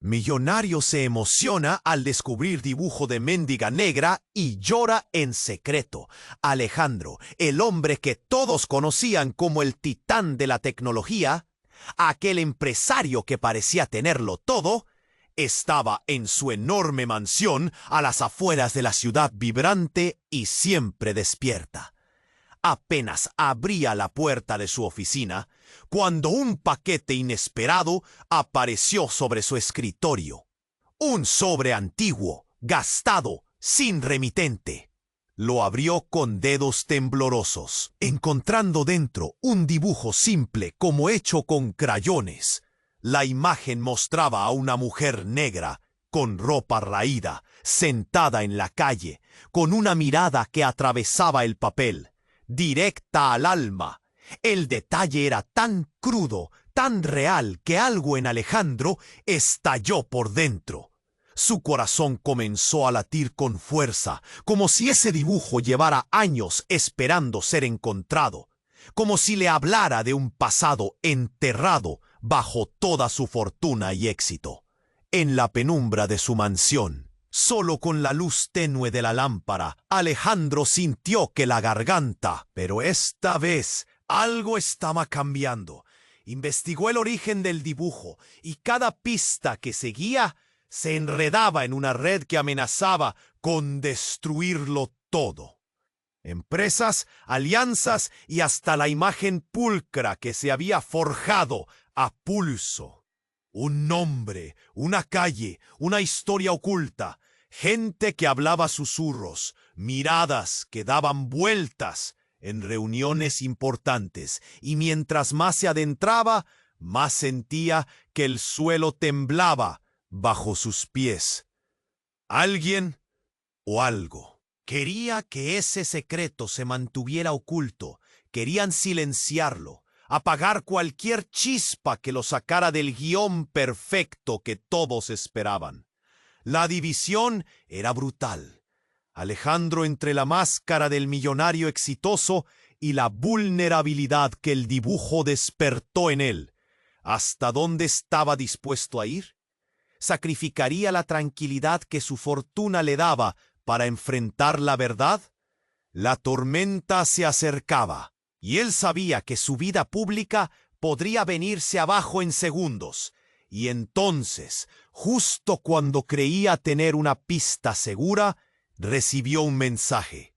Millonario se emociona al descubrir dibujo de mendiga negra y llora en secreto. Alejandro, el hombre que todos conocían como el titán de la tecnología, aquel empresario que parecía tenerlo todo, estaba en su enorme mansión a las afueras de la ciudad vibrante y siempre despierta. Apenas abría la puerta de su oficina, cuando un paquete inesperado apareció sobre su escritorio. Un sobre antiguo, gastado, sin remitente. Lo abrió con dedos temblorosos, encontrando dentro un dibujo simple como hecho con crayones. La imagen mostraba a una mujer negra, con ropa raída, sentada en la calle, con una mirada que atravesaba el papel, directa al alma. El detalle era tan crudo, tan real, que algo en Alejandro estalló por dentro. Su corazón comenzó a latir con fuerza, como si ese dibujo llevara años esperando ser encontrado, como si le hablara de un pasado enterrado bajo toda su fortuna y éxito. En la penumbra de su mansión, solo con la luz tenue de la lámpara, Alejandro sintió que la garganta, pero esta vez algo estaba cambiando. Investigó el origen del dibujo y cada pista que seguía se enredaba en una red que amenazaba con destruirlo todo. Empresas, alianzas y hasta la imagen pulcra que se había forjado a pulso. Un nombre, una calle, una historia oculta, gente que hablaba susurros, miradas que daban vueltas en reuniones importantes, y mientras más se adentraba, más sentía que el suelo temblaba bajo sus pies. Alguien o algo quería que ese secreto se mantuviera oculto. Querían silenciarlo, apagar cualquier chispa que lo sacara del guión perfecto que todos esperaban. La división era brutal. Alejandro entre la máscara del millonario exitoso y la vulnerabilidad que el dibujo despertó en él. ¿Hasta dónde estaba dispuesto a ir? ¿Sacrificaría la tranquilidad que su fortuna le daba para enfrentar la verdad? La tormenta se acercaba, y él sabía que su vida pública podría venirse abajo en segundos. Y entonces, justo cuando creía tener una pista segura, recibió un mensaje.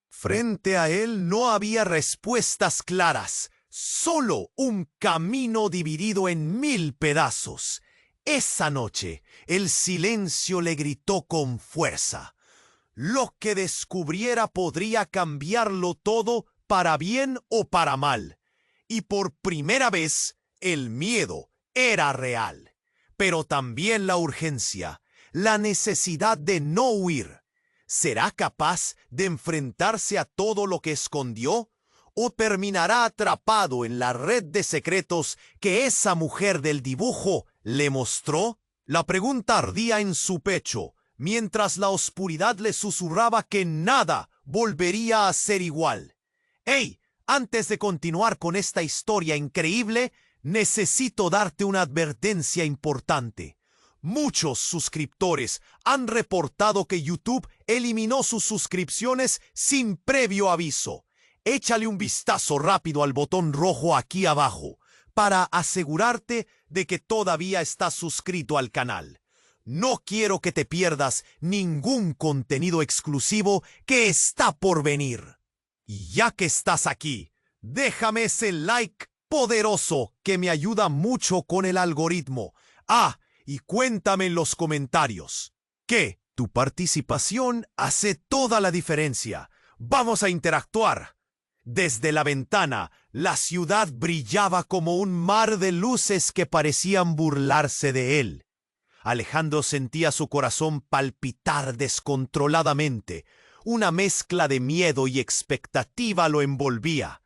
Frente a él no había respuestas claras, solo un camino dividido en 1000 pedazos. Esa noche, el silencio le gritó con fuerza. Lo que descubriera podría cambiarlo todo para bien o para mal. Y por primera vez, el miedo era real, pero también la urgencia, la necesidad de no huir. ¿Será capaz de enfrentarse a todo lo que escondió? ¿O terminará atrapado en la red de secretos que esa mujer del dibujo le mostró? La pregunta ardía en su pecho, mientras la oscuridad le susurraba que nada volvería a ser igual. ¡Hey! Antes de continuar con esta historia increíble, necesito darte una advertencia importante. Muchos suscriptores han reportado que YouTube eliminó sus suscripciones sin previo aviso. Échale un vistazo rápido al botón rojo aquí abajo para asegurarte de que todavía estás suscrito al canal. No quiero que te pierdas ningún contenido exclusivo que está por venir. Y ya que estás aquí, déjame ese like poderoso que me ayuda mucho con el algoritmo. Y cuéntame en los comentarios que tu participación hace toda la diferencia. Vamos a interactuar. Desde la ventana, la ciudad brillaba como un mar de luces que parecían burlarse de él. Alejandro sentía su corazón palpitar descontroladamente. Una mezcla de miedo y expectativa lo envolvía.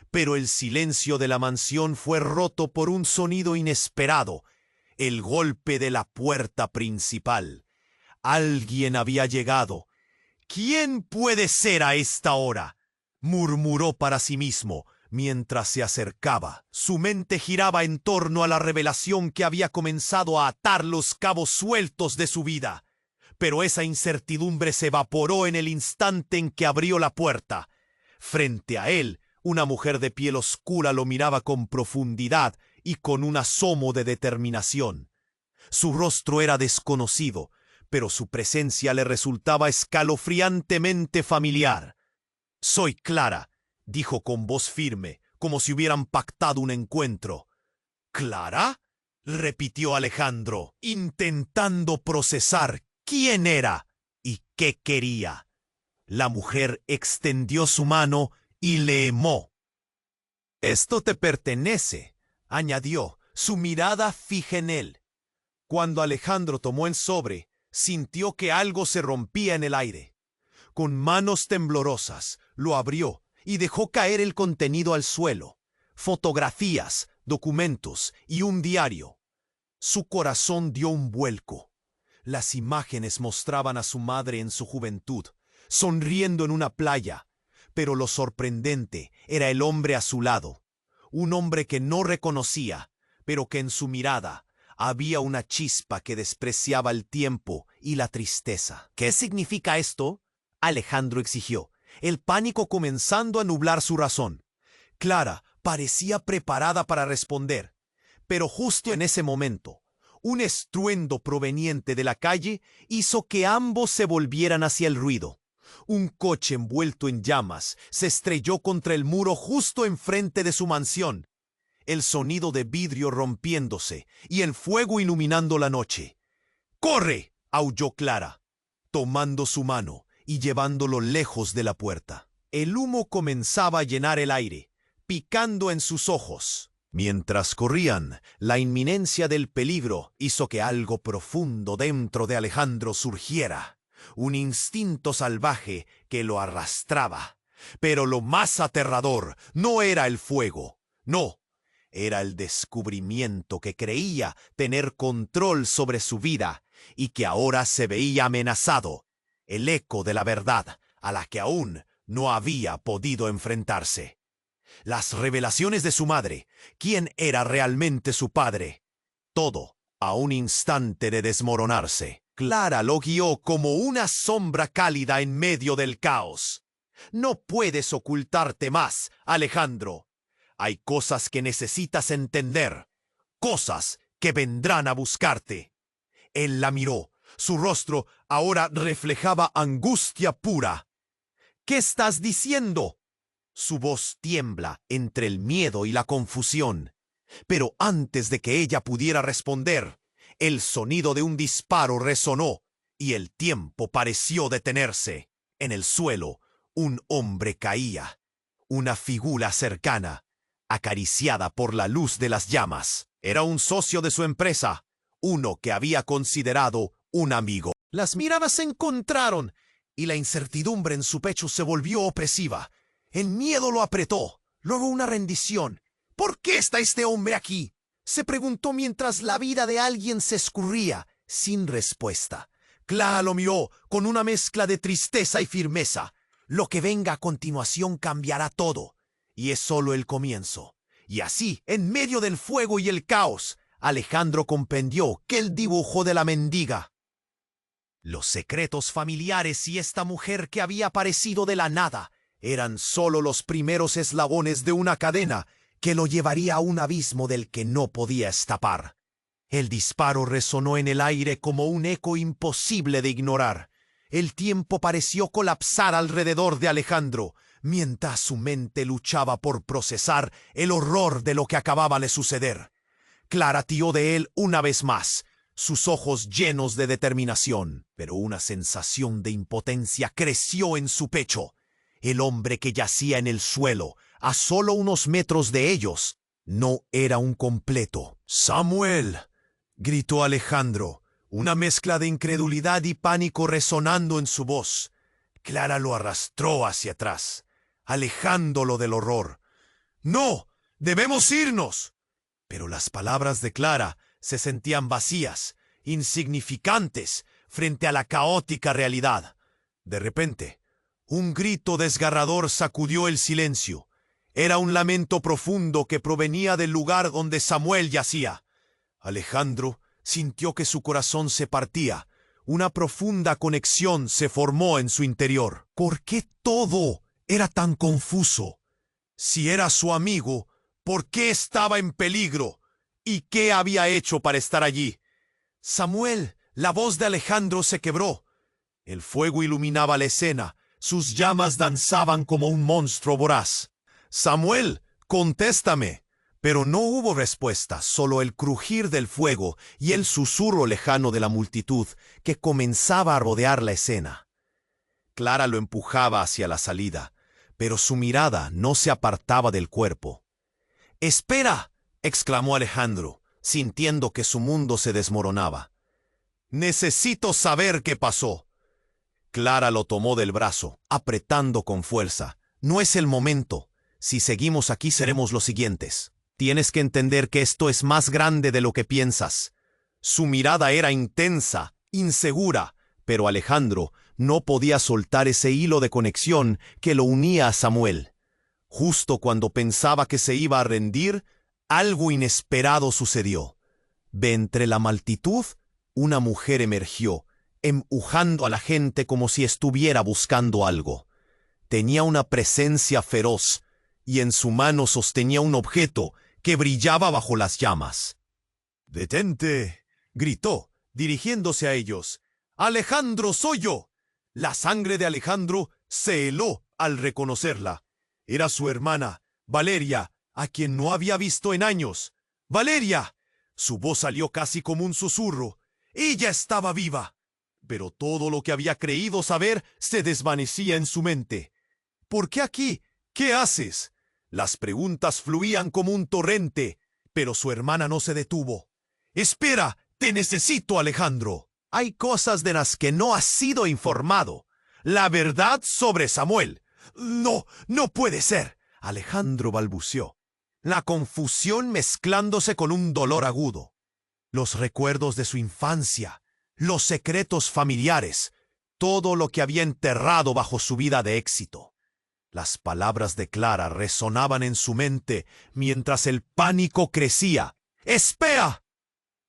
Pero el silencio de la mansión fue roto por un sonido inesperado. El golpe de la puerta principal. Alguien había llegado. ¿Quién puede ser a esta hora?, murmuró para sí mismo, Mientras se acercaba, su mente giraba en torno a la revelación que había comenzado a atar los cabos sueltos de su vida. Pero esa incertidumbre se evaporó en el instante en que abrió la puerta. Frente a él, una mujer de piel oscura lo miraba con profundidad y con un asomo de determinación. Su rostro era desconocido, pero su presencia le resultaba escalofriantemente familiar. «Soy Clara», dijo con voz firme, como si hubieran pactado un encuentro. «¿Clara?», repitió Alejandro, intentando procesar quién era y qué quería. La mujer extendió su mano y le hemó. «Esto te pertenece», añadió, su mirada fija en él. Cuando Alejandro tomó el sobre, sintió que algo se rompía en el aire. Con manos temblorosas, lo abrió y dejó caer el contenido al suelo. Fotografías, documentos y un diario. Su corazón dio un vuelco. Las imágenes mostraban a su madre en su juventud, sonriendo en una playa, pero lo sorprendente era el hombre a su lado, un hombre que no reconocía, pero que en su mirada había una chispa que despreciaba el tiempo y la tristeza. «¿Qué significa esto?», Alejandro exigió, el pánico comenzando a nublar su razón. Clara parecía preparada para responder, pero justo en ese momento, un estruendo proveniente de la calle hizo que ambos se volvieran hacia el ruido. Un coche envuelto en llamas se estrelló contra el muro justo enfrente de su mansión. El sonido de vidrio rompiéndose y el fuego iluminando la noche. «¡Corre!», aulló Clara, tomando su mano y llevándolo lejos de la puerta. El humo comenzaba a llenar el aire, picando en sus ojos. Mientras corrían, la inminencia del peligro hizo que algo profundo dentro de Alejandro surgiera, un instinto salvaje que lo arrastraba. Pero lo más aterrador no era el fuego, no, era el descubrimiento que creía tener control sobre su vida y que ahora se veía amenazado, el eco de la verdad a la que aún no había podido enfrentarse. Las revelaciones de su madre, quién era realmente su padre, todo a un instante de desmoronarse. Clara lo guió como una sombra cálida en medio del caos. «No puedes ocultarte más, Alejandro. Hay cosas que necesitas entender, cosas que vendrán a buscarte». Él la miró. Su rostro ahora reflejaba angustia pura. «¿Qué estás diciendo?». Su voz tiembla entre el miedo y la confusión. Pero antes de que ella pudiera responder, el sonido de un disparo resonó y el tiempo pareció detenerse. En el suelo, un hombre caía, una figura cercana, acariciada por la luz de las llamas. Era un socio de su empresa, uno que había considerado un amigo. Las miradas se encontraron y la incertidumbre en su pecho se volvió opresiva. El miedo lo apretó, luego una rendición. «¿Por qué está este hombre aquí?», se preguntó mientras la vida de alguien se escurría, sin respuesta. Clara lo miró con una mezcla de tristeza y firmeza. «Lo que venga a continuación cambiará todo, y es solo el comienzo». Y así, en medio del fuego y el caos, Alejandro comprendió que el dibujo de la mendiga, los secretos familiares y esta mujer que había aparecido de la nada, eran solo los primeros eslabones de una cadena que lo llevaría a un abismo del que no podía escapar. El disparo resonó en el aire como un eco imposible de ignorar. El tiempo pareció colapsar alrededor de Alejandro, mientras su mente luchaba por procesar el horror de lo que acababa de suceder. Clara tiró de él una vez más, sus ojos llenos de determinación, pero una sensación de impotencia creció en su pecho. El hombre que yacía en el suelo, a solo unos metros de ellos, no era un completo. «¡Samuel!», gritó Alejandro, una mezcla de incredulidad y pánico resonando en su voz. Clara lo arrastró hacia atrás, alejándolo del horror. «¡No! ¡Debemos irnos!». Pero las palabras de Clara se sentían vacías, insignificantes, frente a la caótica realidad. De repente, un grito desgarrador sacudió el silencio. Era un lamento profundo que provenía del lugar donde Samuel yacía. Alejandro sintió que su corazón se partía. Una profunda conexión se formó en su interior. ¿Por qué todo era tan confuso? Si era su amigo, ¿por qué estaba en peligro? ¿Y qué había hecho para estar allí? Samuel, la voz de Alejandro se quebró. El fuego iluminaba la escena. Sus llamas danzaban como un monstruo voraz. Samuel, contéstame. Pero no hubo respuesta, solo el crujir del fuego y el susurro lejano de la multitud que comenzaba a rodear la escena. Clara lo empujaba hacia la salida, pero su mirada no se apartaba del cuerpo. «¡Espera!», exclamó Alejandro, sintiendo que su mundo se desmoronaba. «Necesito saber qué pasó». Clara lo tomó del brazo, apretando con fuerza. «No es el momento. Si seguimos aquí seremos los siguientes. Tienes que entender que esto es más grande de lo que piensas». Su mirada era intensa, insegura, pero Alejandro no podía soltar ese hilo de conexión que lo unía a Samuel. Justo cuando pensaba que se iba a rendir, algo inesperado sucedió. De entre la multitud, una mujer emergió, empujando a la gente como si estuviera buscando algo. Tenía una presencia feroz, y en su mano sostenía un objeto que brillaba bajo las llamas. «¡Detente!», gritó, dirigiéndose a ellos. «¡Alejandro, soy yo!». La sangre de Alejandro se heló al reconocerla. Era su hermana, Valeria, a quien no había visto en años. «¡Valeria!». Su voz salió casi como un susurro. Ella estaba viva. Pero todo lo que había creído saber se desvanecía en su mente. «¿Por qué aquí? ¿Qué haces?». Las preguntas fluían como un torrente, pero su hermana no se detuvo. «¡Espera! ¡Te necesito, Alejandro! Hay cosas de las que no has sido informado. La verdad sobre Samuel». «No, no puede ser», Alejandro balbuceó, la confusión mezclándose con un dolor agudo. Los recuerdos de su infancia, los secretos familiares, todo lo que había enterrado bajo su vida de éxito. Las palabras de Clara resonaban en su mente mientras el pánico crecía. «¡Espera!».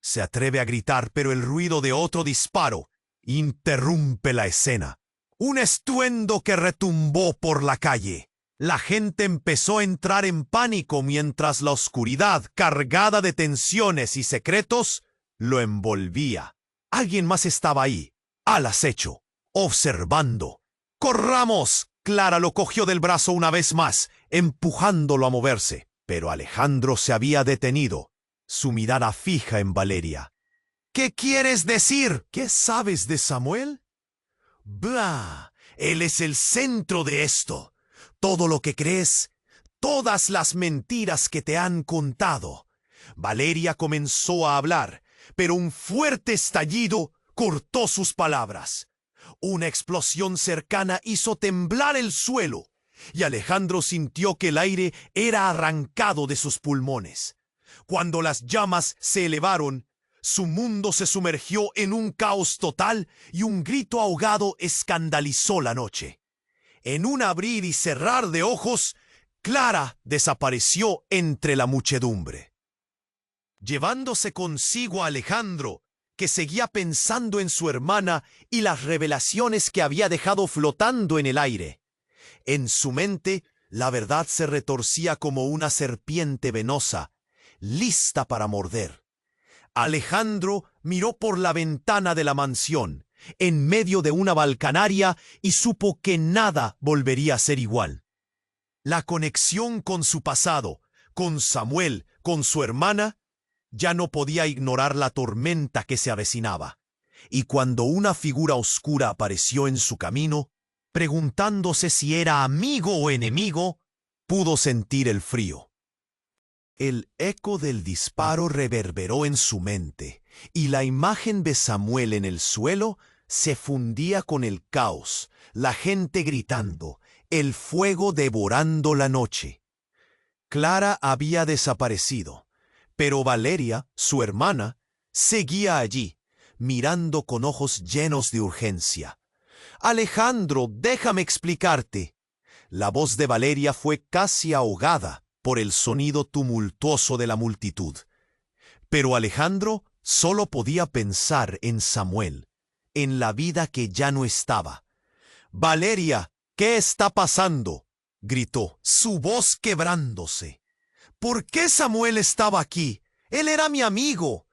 Se atreve a gritar, pero el ruido de otro disparo interrumpe la escena. Un estruendo que retumbó por la calle. La gente empezó a entrar en pánico mientras la oscuridad, cargada de tensiones y secretos, lo envolvía. Alguien más estaba ahí, al acecho, observando. «¡Corramos!». Clara lo cogió del brazo una vez más, empujándolo a moverse. Pero Alejandro se había detenido, su mirada fija en Valeria. «¿Qué quieres decir? ¿Qué sabes de Samuel?». «Bah, él es el centro de esto. Todo lo que crees, todas las mentiras que te han contado». Valeria comenzó a hablar, pero un fuerte estallido cortó sus palabras. Una explosión cercana hizo temblar el suelo, y Alejandro sintió que el aire era arrancado de sus pulmones. Cuando las llamas se elevaron, su mundo se sumergió en un caos total y un grito ahogado escandalizó la noche. En un abrir y cerrar de ojos, Clara desapareció entre la muchedumbre, llevándose consigo a Alejandro, que seguía pensando en su hermana y las revelaciones que había dejado flotando en el aire. En su mente, la verdad se retorcía como una serpiente venosa, lista para morder. Alejandro miró por la ventana de la mansión, en medio de una balcanaria, y supo que nada volvería a ser igual. La conexión con su pasado, con Samuel, con su hermana, ya no podía ignorar la tormenta que se avecinaba. Y cuando una figura oscura apareció en su camino, preguntándose si era amigo o enemigo, pudo sentir el frío. El eco del disparo reverberó en su mente, y la imagen de Samuel en el suelo se fundía con el caos, la gente gritando, el fuego devorando la noche. Clara había desaparecido, pero Valeria, su hermana, seguía allí, mirando con ojos llenos de urgencia. «Alejandro, déjame explicarte». La voz de Valeria fue casi ahogada por el sonido tumultuoso de la multitud. Pero Alejandro solo podía pensar en Samuel, en la vida que ya no estaba. «Valeria, ¿qué está pasando?», gritó, su voz quebrándose. «¿Por qué Samuel estaba aquí? Él era mi amigo».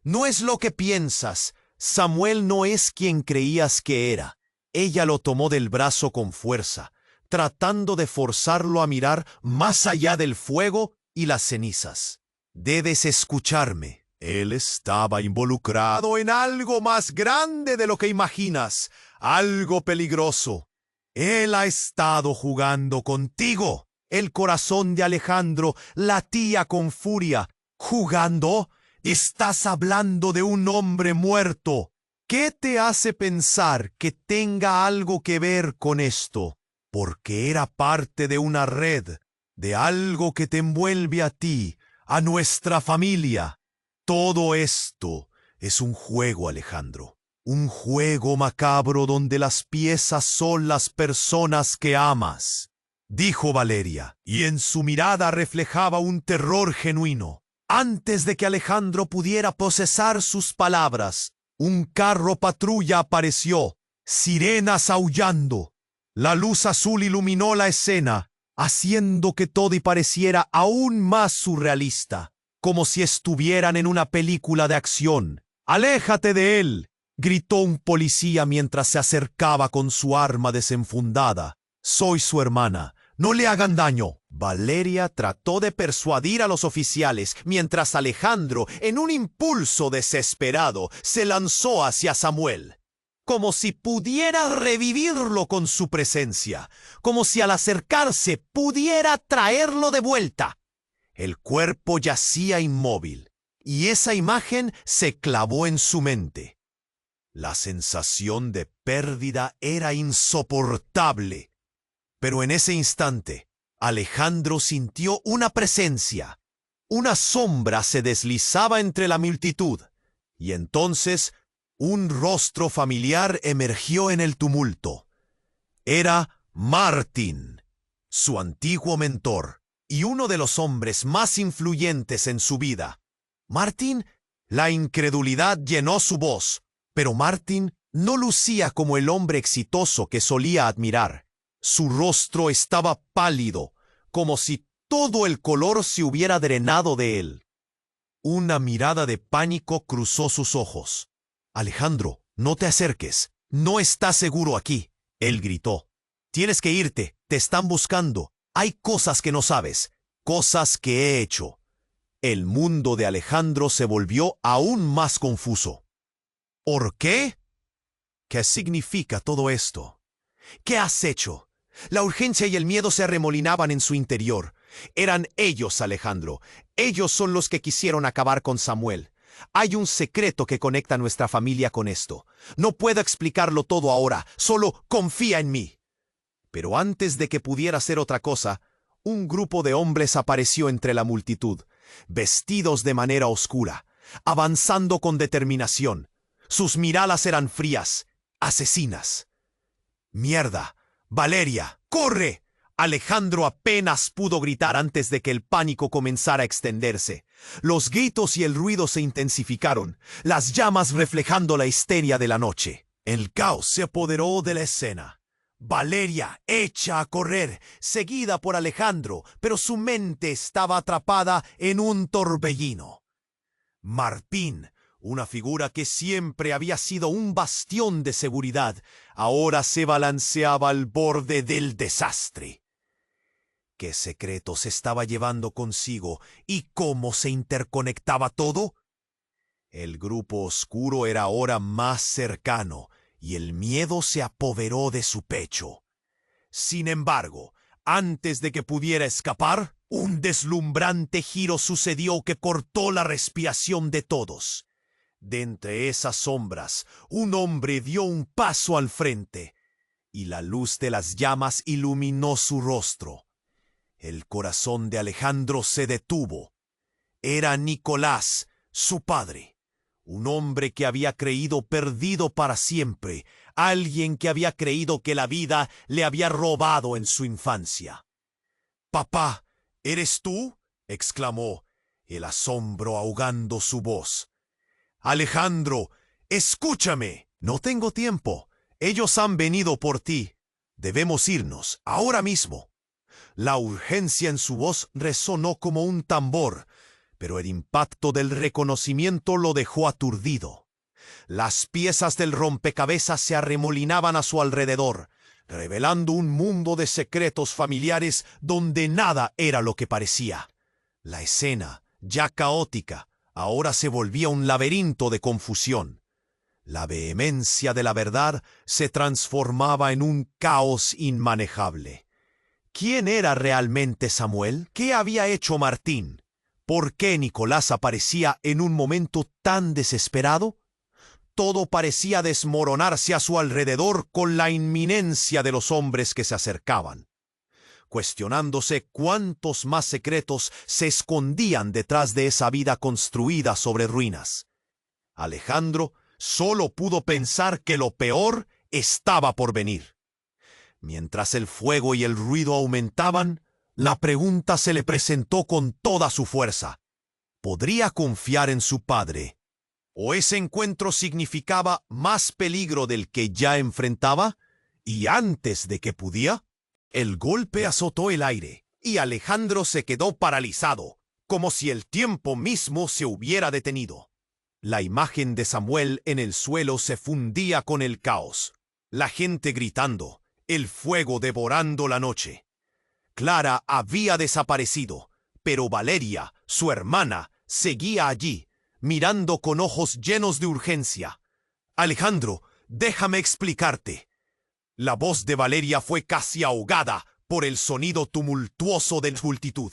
«No es lo que piensas. Samuel no es quien creías que era». Ella lo tomó del brazo con fuerza, tratando de forzarlo a mirar más allá del fuego y las cenizas. «Debes escucharme. Él estaba involucrado en algo más grande de lo que imaginas, algo peligroso. Él ha estado jugando contigo». El corazón de Alejandro latía con furia. «¿Jugando? Estás hablando de un hombre muerto. ¿Qué te hace pensar que tenga algo que ver con esto? Porque era parte de una red, de algo que te envuelve a ti, a nuestra familia. Todo esto es un juego, Alejandro. Un juego macabro donde las piezas son las personas que amas», dijo Valeria, y en su mirada reflejaba un terror genuino. Antes de que Alejandro pudiera procesar sus palabras, un carro patrulla apareció, sirenas aullando. La luz azul iluminó la escena, haciendo que todo pareciera aún más surrealista, como si estuvieran en una película de acción. «¡Aléjate de él!», gritó un policía mientras se acercaba con su arma desenfundada. «Soy su hermana. No le hagan daño». Valeria trató de persuadir a los oficiales, mientras Alejandro, en un impulso desesperado, se lanzó hacia Samuel, como si pudiera revivirlo con su presencia, como si al acercarse pudiera traerlo de vuelta. El cuerpo yacía inmóvil, y esa imagen se clavó en su mente. La sensación de pérdida era insoportable. Pero en ese instante, Alejandro sintió una presencia. Una sombra se deslizaba entre la multitud, y entonces un rostro familiar emergió en el tumulto. Era Martin, su antiguo mentor, y uno de los hombres más influyentes en su vida. «Martin», la incredulidad llenó su voz, pero Martin no lucía como el hombre exitoso que solía admirar. Su rostro estaba pálido, como si todo el color se hubiera drenado de él. Una mirada de pánico cruzó sus ojos. «Alejandro, no te acerques. No estás seguro aquí», él gritó. «Tienes que irte. Te están buscando. Hay cosas que no sabes, cosas que he hecho». El mundo de Alejandro se volvió aún más confuso. «¿Por qué? ¿Qué significa todo esto? ¿Qué has hecho?». La urgencia y el miedo se arremolinaban en su interior. Eran ellos, Alejandro. Ellos son los que quisieron acabar con Samuel. Hay un secreto que conecta a nuestra familia con esto. No puedo explicarlo todo ahora. Solo confía en mí. Pero antes de que pudiera hacer otra cosa, un grupo de hombres apareció entre la multitud, vestidos de manera oscura, avanzando con determinación. Sus miradas eran frías, asesinas. «¡Mierda! ¡Valeria, corre!». Alejandro apenas pudo gritar antes de que el pánico comenzara a extenderse. Los gritos y el ruido se intensificaron, las llamas reflejando la histeria de la noche. El caos se apoderó de la escena. Valeria echa a correr, seguida por Alejandro, pero su mente estaba atrapada en un torbellino. Martín, una figura que siempre había sido un bastión de seguridad, ahora se balanceaba al borde del desastre. ¿Qué secretos estaba llevando consigo y cómo se interconectaba todo? El grupo oscuro era ahora más cercano y el miedo se apoderó de su pecho. Sin embargo, antes de que pudiera escapar, un deslumbrante giro sucedió que cortó la respiración de todos. De entre esas sombras, un hombre dio un paso al frente, y la luz de las llamas iluminó su rostro. El corazón de Alejandro se detuvo. Era Nicolás, su padre, Un hombre que había creído perdido para siempre, alguien que había creído que la vida le había robado en su infancia. «Papá, ¿eres tú?», exclamó, el asombro ahogando su voz. «Alejandro, escúchame. No tengo tiempo. Ellos han venido por ti. Debemos irnos, ahora mismo». La urgencia en su voz resonó como un tambor, pero el impacto del reconocimiento lo dejó aturdido. Las piezas del rompecabezas se arremolinaban a su alrededor, revelando un mundo de secretos familiares donde nada era lo que parecía. La escena, ya caótica, ahora se volvía un laberinto de confusión. La vehemencia de la verdad se transformaba en un caos inmanejable. ¿Quién era realmente Samuel? ¿Qué había hecho Martín? ¿Por qué Nicolás aparecía en un momento tan desesperado? Todo parecía desmoronarse a su alrededor con la inminencia de los hombres que se acercaban. Cuestionándose cuántos más secretos se escondían detrás de esa vida construida sobre ruinas, Alejandro solo pudo pensar que lo peor estaba por venir. Mientras el fuego y el ruido aumentaban, la pregunta se le presentó con toda su fuerza. ¿Podría confiar en su padre? ¿O ese encuentro significaba más peligro del que ya enfrentaba? Y antes de que pudiera, el golpe azotó el aire, y Alejandro se quedó paralizado, como si el tiempo mismo se hubiera detenido. La imagen de Samuel en el suelo se fundía con el caos, la gente gritando, el fuego devorando la noche. Clara había desaparecido, pero Valeria, su hermana, seguía allí, mirando con ojos llenos de urgencia. «Alejandro, déjame explicarte». La voz de Valeria fue casi ahogada por el sonido tumultuoso de la multitud.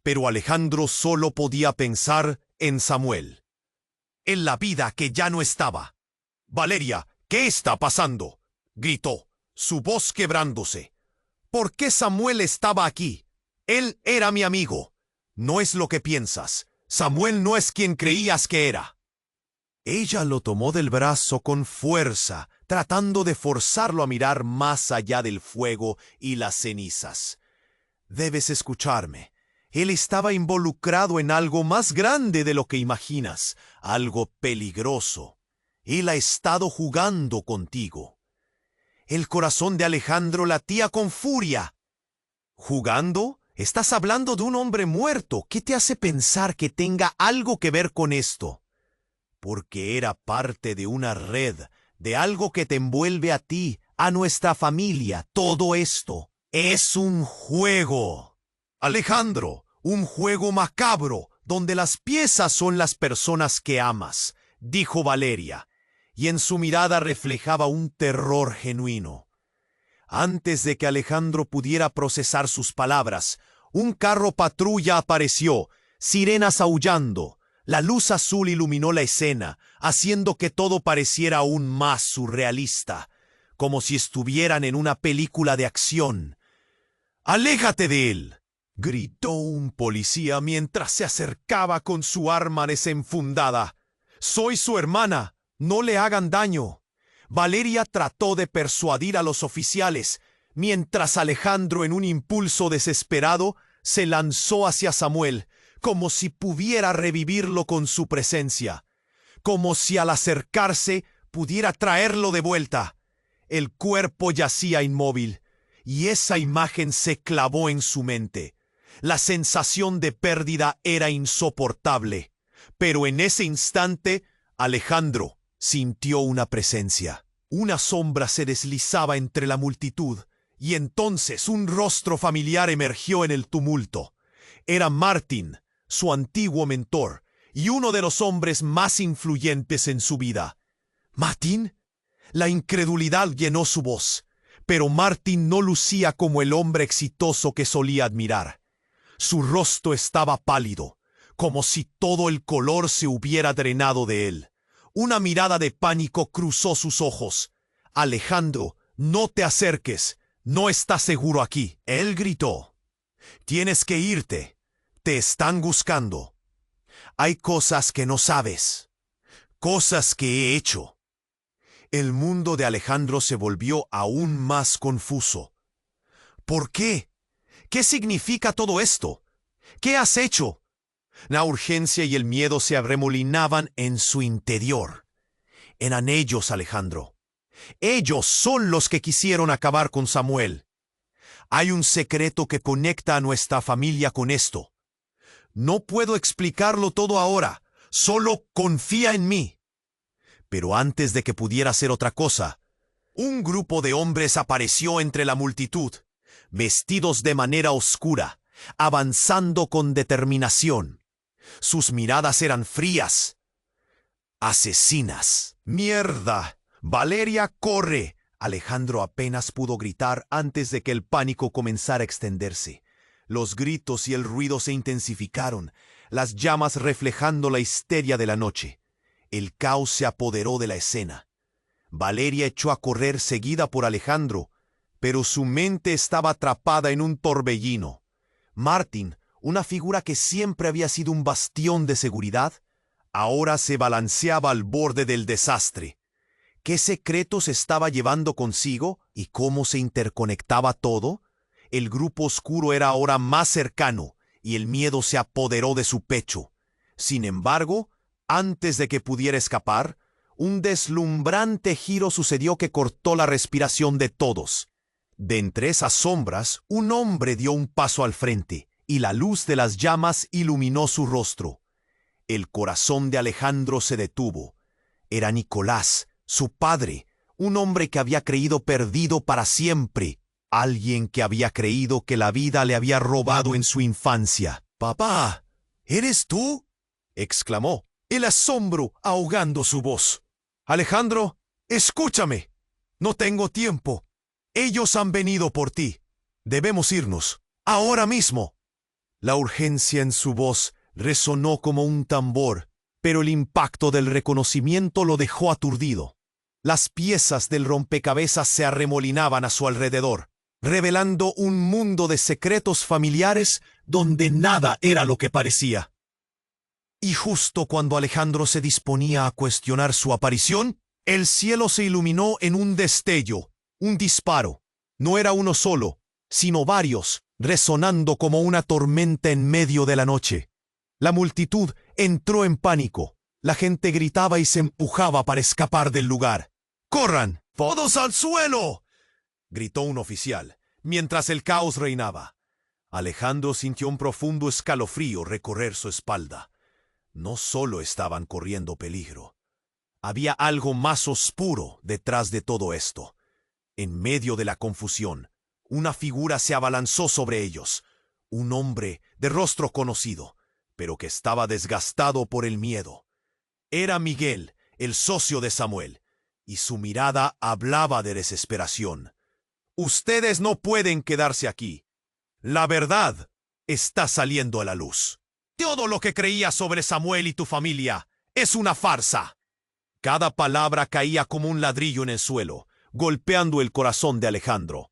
Pero Alejandro solo podía pensar en Samuel, en la vida que ya no estaba. «Valeria, ¿qué está pasando?», gritó, su voz quebrándose. «¿Por qué Samuel estaba aquí? Él era mi amigo. No es lo que piensas. Samuel no es quien creías que era». Ella lo tomó del brazo con fuerza, tratando de forzarlo a mirar más allá del fuego y las cenizas. «Debes escucharme. Él estaba involucrado en algo más grande de lo que imaginas, algo peligroso. Él ha estado jugando contigo». El corazón de Alejandro latía con furia. ¿Jugando? Estás hablando de un hombre muerto. ¿Qué te hace pensar que tenga algo que ver con esto? Porque era parte de una red, de algo que te envuelve a ti, a nuestra familia. Todo esto es un juego. Alejandro, un juego macabro, donde las piezas son las personas que amas, dijo Valeria, y en su mirada reflejaba un terror genuino. Antes de que Alejandro pudiera procesar sus palabras, un carro patrulla apareció, sirenas aullando. La luz azul iluminó la escena, haciendo que todo pareciera aún más surrealista, como si estuvieran en una película de acción. «¡Aléjate de él!», gritó un policía mientras se acercaba con su arma desenfundada. «Soy su hermana. No le hagan daño». Valeria trató de persuadir a los oficiales, mientras Alejandro, en un impulso desesperado, se lanzó hacia Samuel, como si pudiera revivirlo con su presencia, como si al acercarse pudiera traerlo de vuelta. El cuerpo yacía inmóvil, y esa imagen se clavó en su mente. La sensación de pérdida era insoportable, pero en ese instante, Alejandro sintió una presencia. Una sombra se deslizaba entre la multitud, y entonces un rostro familiar emergió en el tumulto. Era Martín, su antiguo mentor, y uno de los hombres más influyentes en su vida. ¿Martín? La incredulidad llenó su voz, pero Martín no lucía como el hombre exitoso que solía admirar. Su rostro estaba pálido, como si todo el color se hubiera drenado de él. Una mirada de pánico cruzó sus ojos. «Alejandro, no te acerques. No estás seguro aquí», él gritó. «Tienes que irte. Te están buscando. Hay cosas que no sabes». Cosas que he hecho. El mundo de Alejandro se volvió aún más confuso. ¿Por qué? ¿Qué significa todo esto? ¿Qué has hecho? La urgencia y el miedo se arremolinaban en su interior. Eran ellos, Alejandro. Ellos son los que quisieron acabar con Samuel. Hay un secreto que conecta a nuestra familia con esto. No puedo explicarlo todo ahora. Solo confía en mí. Pero antes de que pudiera hacer otra cosa, un grupo de hombres apareció entre la multitud, vestidos de manera oscura, avanzando con determinación. Sus miradas eran frías. Asesinas. ¡Mierda! ¡Valeria, corre! Alejandro apenas pudo gritar antes de que el pánico comenzara a extenderse. Los gritos y el ruido se intensificaron, las llamas reflejando la histeria de la noche. El caos se apoderó de la escena. Valeria echó a correr seguida por Alejandro, pero su mente estaba atrapada en un torbellino. Martin, una figura que siempre había sido un bastión de seguridad, ahora se balanceaba al borde del desastre. ¿Qué secretos estaba llevando consigo y cómo se interconectaba todo? El grupo oscuro era ahora más cercano y el miedo se apoderó de su pecho. Sin embargo, antes de que pudiera escapar, un deslumbrante giro sucedió que cortó la respiración de todos. De entre esas sombras, un hombre dio un paso al frente, y la luz de las llamas iluminó su rostro. El corazón de Alejandro se detuvo. Era Nicolás, su padre, un hombre que había creído perdido para siempre, alguien que había creído que la vida le había robado en su infancia. «¡Papá! ¿Eres tú?», exclamó, el asombro ahogando su voz. «Alejandro, escúchame. No tengo tiempo. Ellos han venido por ti. Debemos irnos. Ahora mismo». La urgencia en su voz resonó como un tambor, pero el impacto del reconocimiento lo dejó aturdido. Las piezas del rompecabezas se arremolinaban a su alrededor, revelando un mundo de secretos familiares donde nada era lo que parecía. Y justo cuando Alejandro se disponía a cuestionar su aparición, el cielo se iluminó en un destello, un disparo. No era uno solo, sino varios, resonando como una tormenta en medio de la noche. La multitud entró en pánico. La gente gritaba y se empujaba para escapar del lugar. «¡Corran! ¡Todos al suelo!», gritó un oficial, mientras el caos reinaba. Alejandro sintió un profundo escalofrío recorrer su espalda. No solo estaban corriendo peligro. Había algo más oscuro detrás de todo esto. En medio de la confusión, una figura se abalanzó sobre ellos. Un hombre de rostro conocido, pero que estaba desgastado por el miedo. Era Miguel, el socio de Samuel, y su mirada hablaba de desesperación. «Ustedes no pueden quedarse aquí. La verdad está saliendo a la luz. Todo lo que creías sobre Samuel y tu familia es una farsa». Cada palabra caía como un ladrillo en el suelo, golpeando el corazón de Alejandro.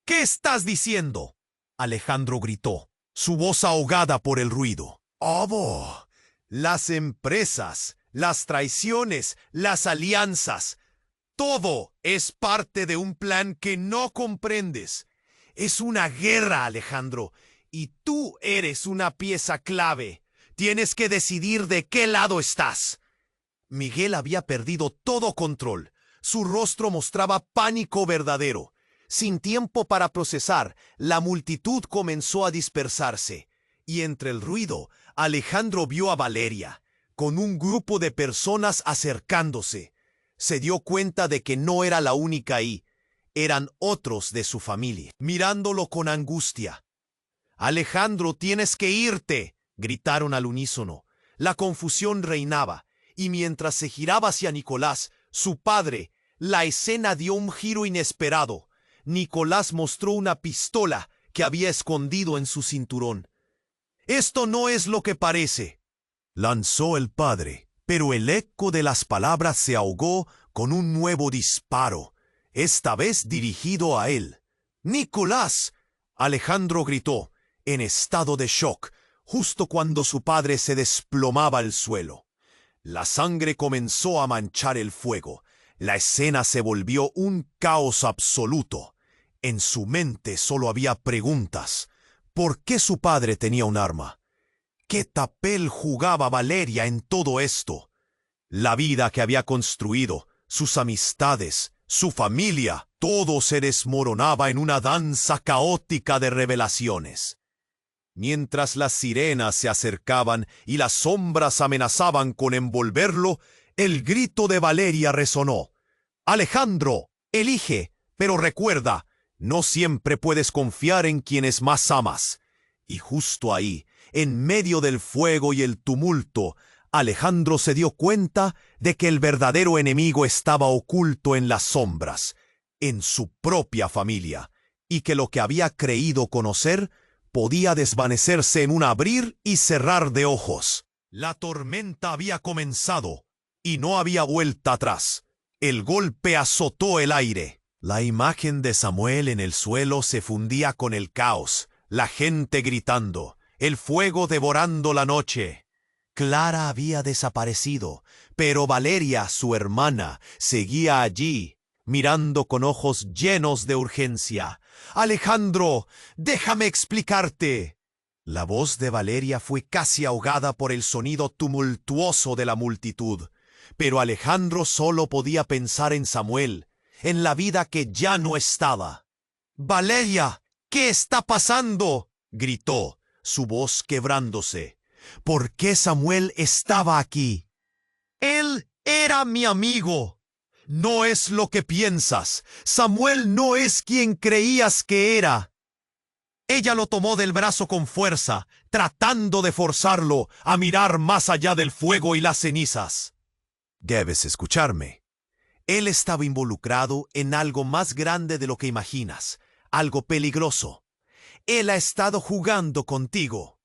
«¿Qué estás diciendo?», Alejandro gritó, su voz ahogada por el ruido. «¡Oh! Las empresas, las traiciones, las alianzas. Todo es parte de un plan que no comprendes. Es una guerra, Alejandro, y tú eres una pieza clave. Tienes que decidir de qué lado estás». Miguel había perdido todo control. Su rostro mostraba pánico verdadero. Sin tiempo para procesar, la multitud comenzó a dispersarse. Y entre el ruido, Alejandro vio a Valeria, con un grupo de personas acercándose. Se dio cuenta de que no era la única ahí. Eran otros de su familia, mirándolo con angustia. «Alejandro, tienes que irte», gritaron al unísono. La confusión reinaba, y mientras se giraba hacia Nicolás, su padre, la escena dio un giro inesperado. Nicolás mostró una pistola que había escondido en su cinturón. «Esto no es lo que parece», lanzó el padre, pero el eco de las palabras se ahogó con un nuevo disparo, esta vez dirigido a él. «¡Nicolás!», Alejandro gritó, en estado de shock, justo cuando su padre se desplomaba al suelo. La sangre comenzó a manchar el fuego. La escena se volvió un caos absoluto. En su mente solo había preguntas. ¿Por qué su padre tenía un arma? ¿Qué papel jugaba Valeria en todo esto? La vida que había construido, sus amistades, su familia, todo se desmoronaba en una danza caótica de revelaciones. Mientras las sirenas se acercaban y las sombras amenazaban con envolverlo, el grito de Valeria resonó. «Alejandro, elige, pero recuerda, no siempre puedes confiar en quienes más amas». Y justo ahí, en medio del fuego y el tumulto, Alejandro se dio cuenta de que el verdadero enemigo estaba oculto en las sombras, en su propia familia, y que lo que había creído conocer podía desvanecerse en un abrir y cerrar de ojos. La tormenta había comenzado y no había vuelta atrás. El golpe azotó el aire. La imagen de Samuel en el suelo se fundía con el caos, la gente gritando, el fuego devorando la noche. Clara había desaparecido, pero Valeria, su hermana, seguía allí, mirando con ojos llenos de urgencia. «Alejandro, déjame explicarte». La voz de Valeria fue casi ahogada por el sonido tumultuoso de la multitud, pero Alejandro solo podía pensar en Samuel, en la vida que ya no estaba. «Valeria, ¿qué está pasando?», gritó, su voz quebrándose. ¿Por qué Samuel estaba aquí? «Él era mi amigo». «No es lo que piensas. Samuel no es quien creías que era». Ella lo tomó del brazo con fuerza, tratando de forzarlo a mirar más allá del fuego y las cenizas. «Debes escucharme. Él estaba involucrado en algo más grande de lo que imaginas, algo peligroso. Él ha estado jugando contigo».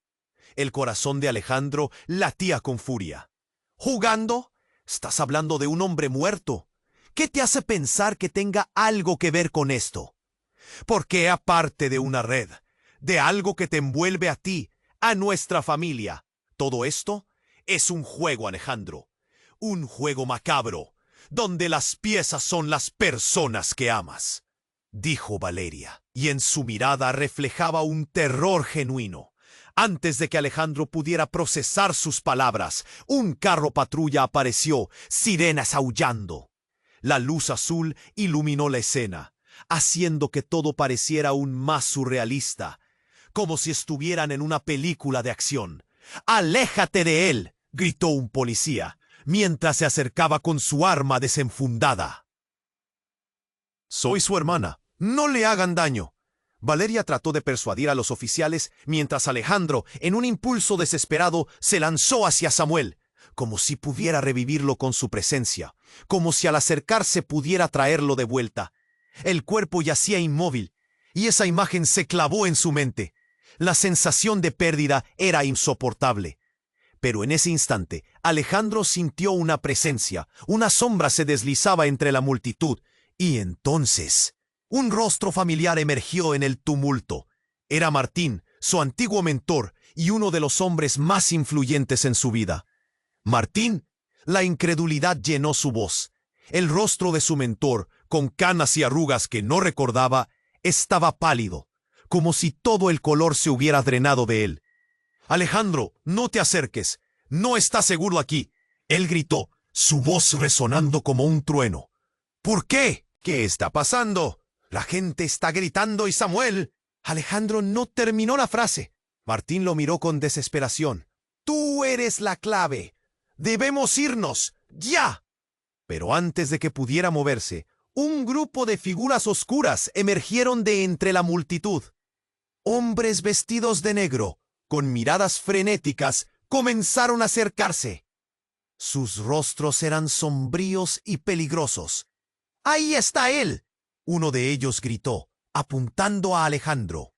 El corazón de Alejandro latía con furia. «¿Jugando? Estás hablando de un hombre muerto. ¿Qué te hace pensar que tenga algo que ver con esto? ¿Por qué, aparte de una red, de algo que te envuelve a ti, a nuestra familia, todo esto es un juego, Alejandro? Un juego macabro, donde las piezas son las personas que amas», dijo Valeria, y en su mirada reflejaba un terror genuino. Antes de que Alejandro pudiera procesar sus palabras, un carro patrulla apareció, sirenas aullando. La luz azul iluminó la escena, haciendo que todo pareciera aún más surrealista, como si estuvieran en una película de acción. «¡Aléjate de él!», gritó un policía, mientras se acercaba con su arma desenfundada. «Soy su hermana. No le hagan daño». Valeria trató de persuadir a los oficiales mientras Alejandro, en un impulso desesperado, se lanzó hacia Samuel, como si pudiera revivirlo con su presencia, como si al acercarse pudiera traerlo de vuelta. El cuerpo yacía inmóvil, y esa imagen se clavó en su mente. La sensación de pérdida era insoportable. Pero en ese instante, Alejandro sintió una presencia, una sombra se deslizaba entre la multitud, y entonces un rostro familiar emergió en el tumulto. Era Martín, su antiguo mentor y uno de los hombres más influyentes en su vida. «Martín». La incredulidad llenó su voz. El rostro de su mentor, con canas y arrugas que no recordaba, estaba pálido, como si todo el color se hubiera drenado de él. «Alejandro, no te acerques. No está seguro aquí», él gritó, su voz resonando como un trueno. «¿Por qué? ¿Qué está pasando? La gente está gritando y Samuel». Alejandro no terminó la frase. Martín lo miró con desesperación. «Tú eres la clave. Debemos irnos, ya». Pero antes de que pudiera moverse, un grupo de figuras oscuras emergieron de entre la multitud. Hombres vestidos de negro, con miradas frenéticas, comenzaron a acercarse. Sus rostros eran sombríos y peligrosos. «¡Ahí está él!», uno de ellos gritó, apuntando a Alejandro.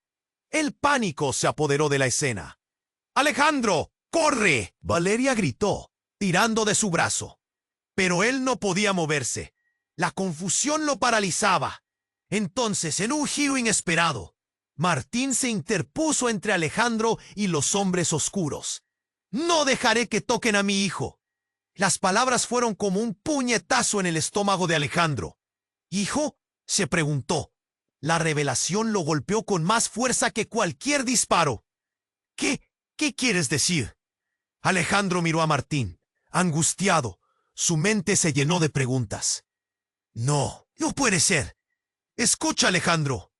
El pánico se apoderó de la escena. «¡Alejandro, corre!», Valeria gritó, tirando de su brazo. Pero él no podía moverse. La confusión lo paralizaba. Entonces, en un giro inesperado, Martín se interpuso entre Alejandro y los hombres oscuros. «No dejaré que toquen a mi hijo». Las palabras fueron como un puñetazo en el estómago de Alejandro. «¿Hijo?», se preguntó. La revelación lo golpeó con más fuerza que cualquier disparo. ¿Qué quieres decir? Alejandro miró a Martín, angustiado. Su mente se llenó de preguntas. No puede ser. Escucha, Alejandro.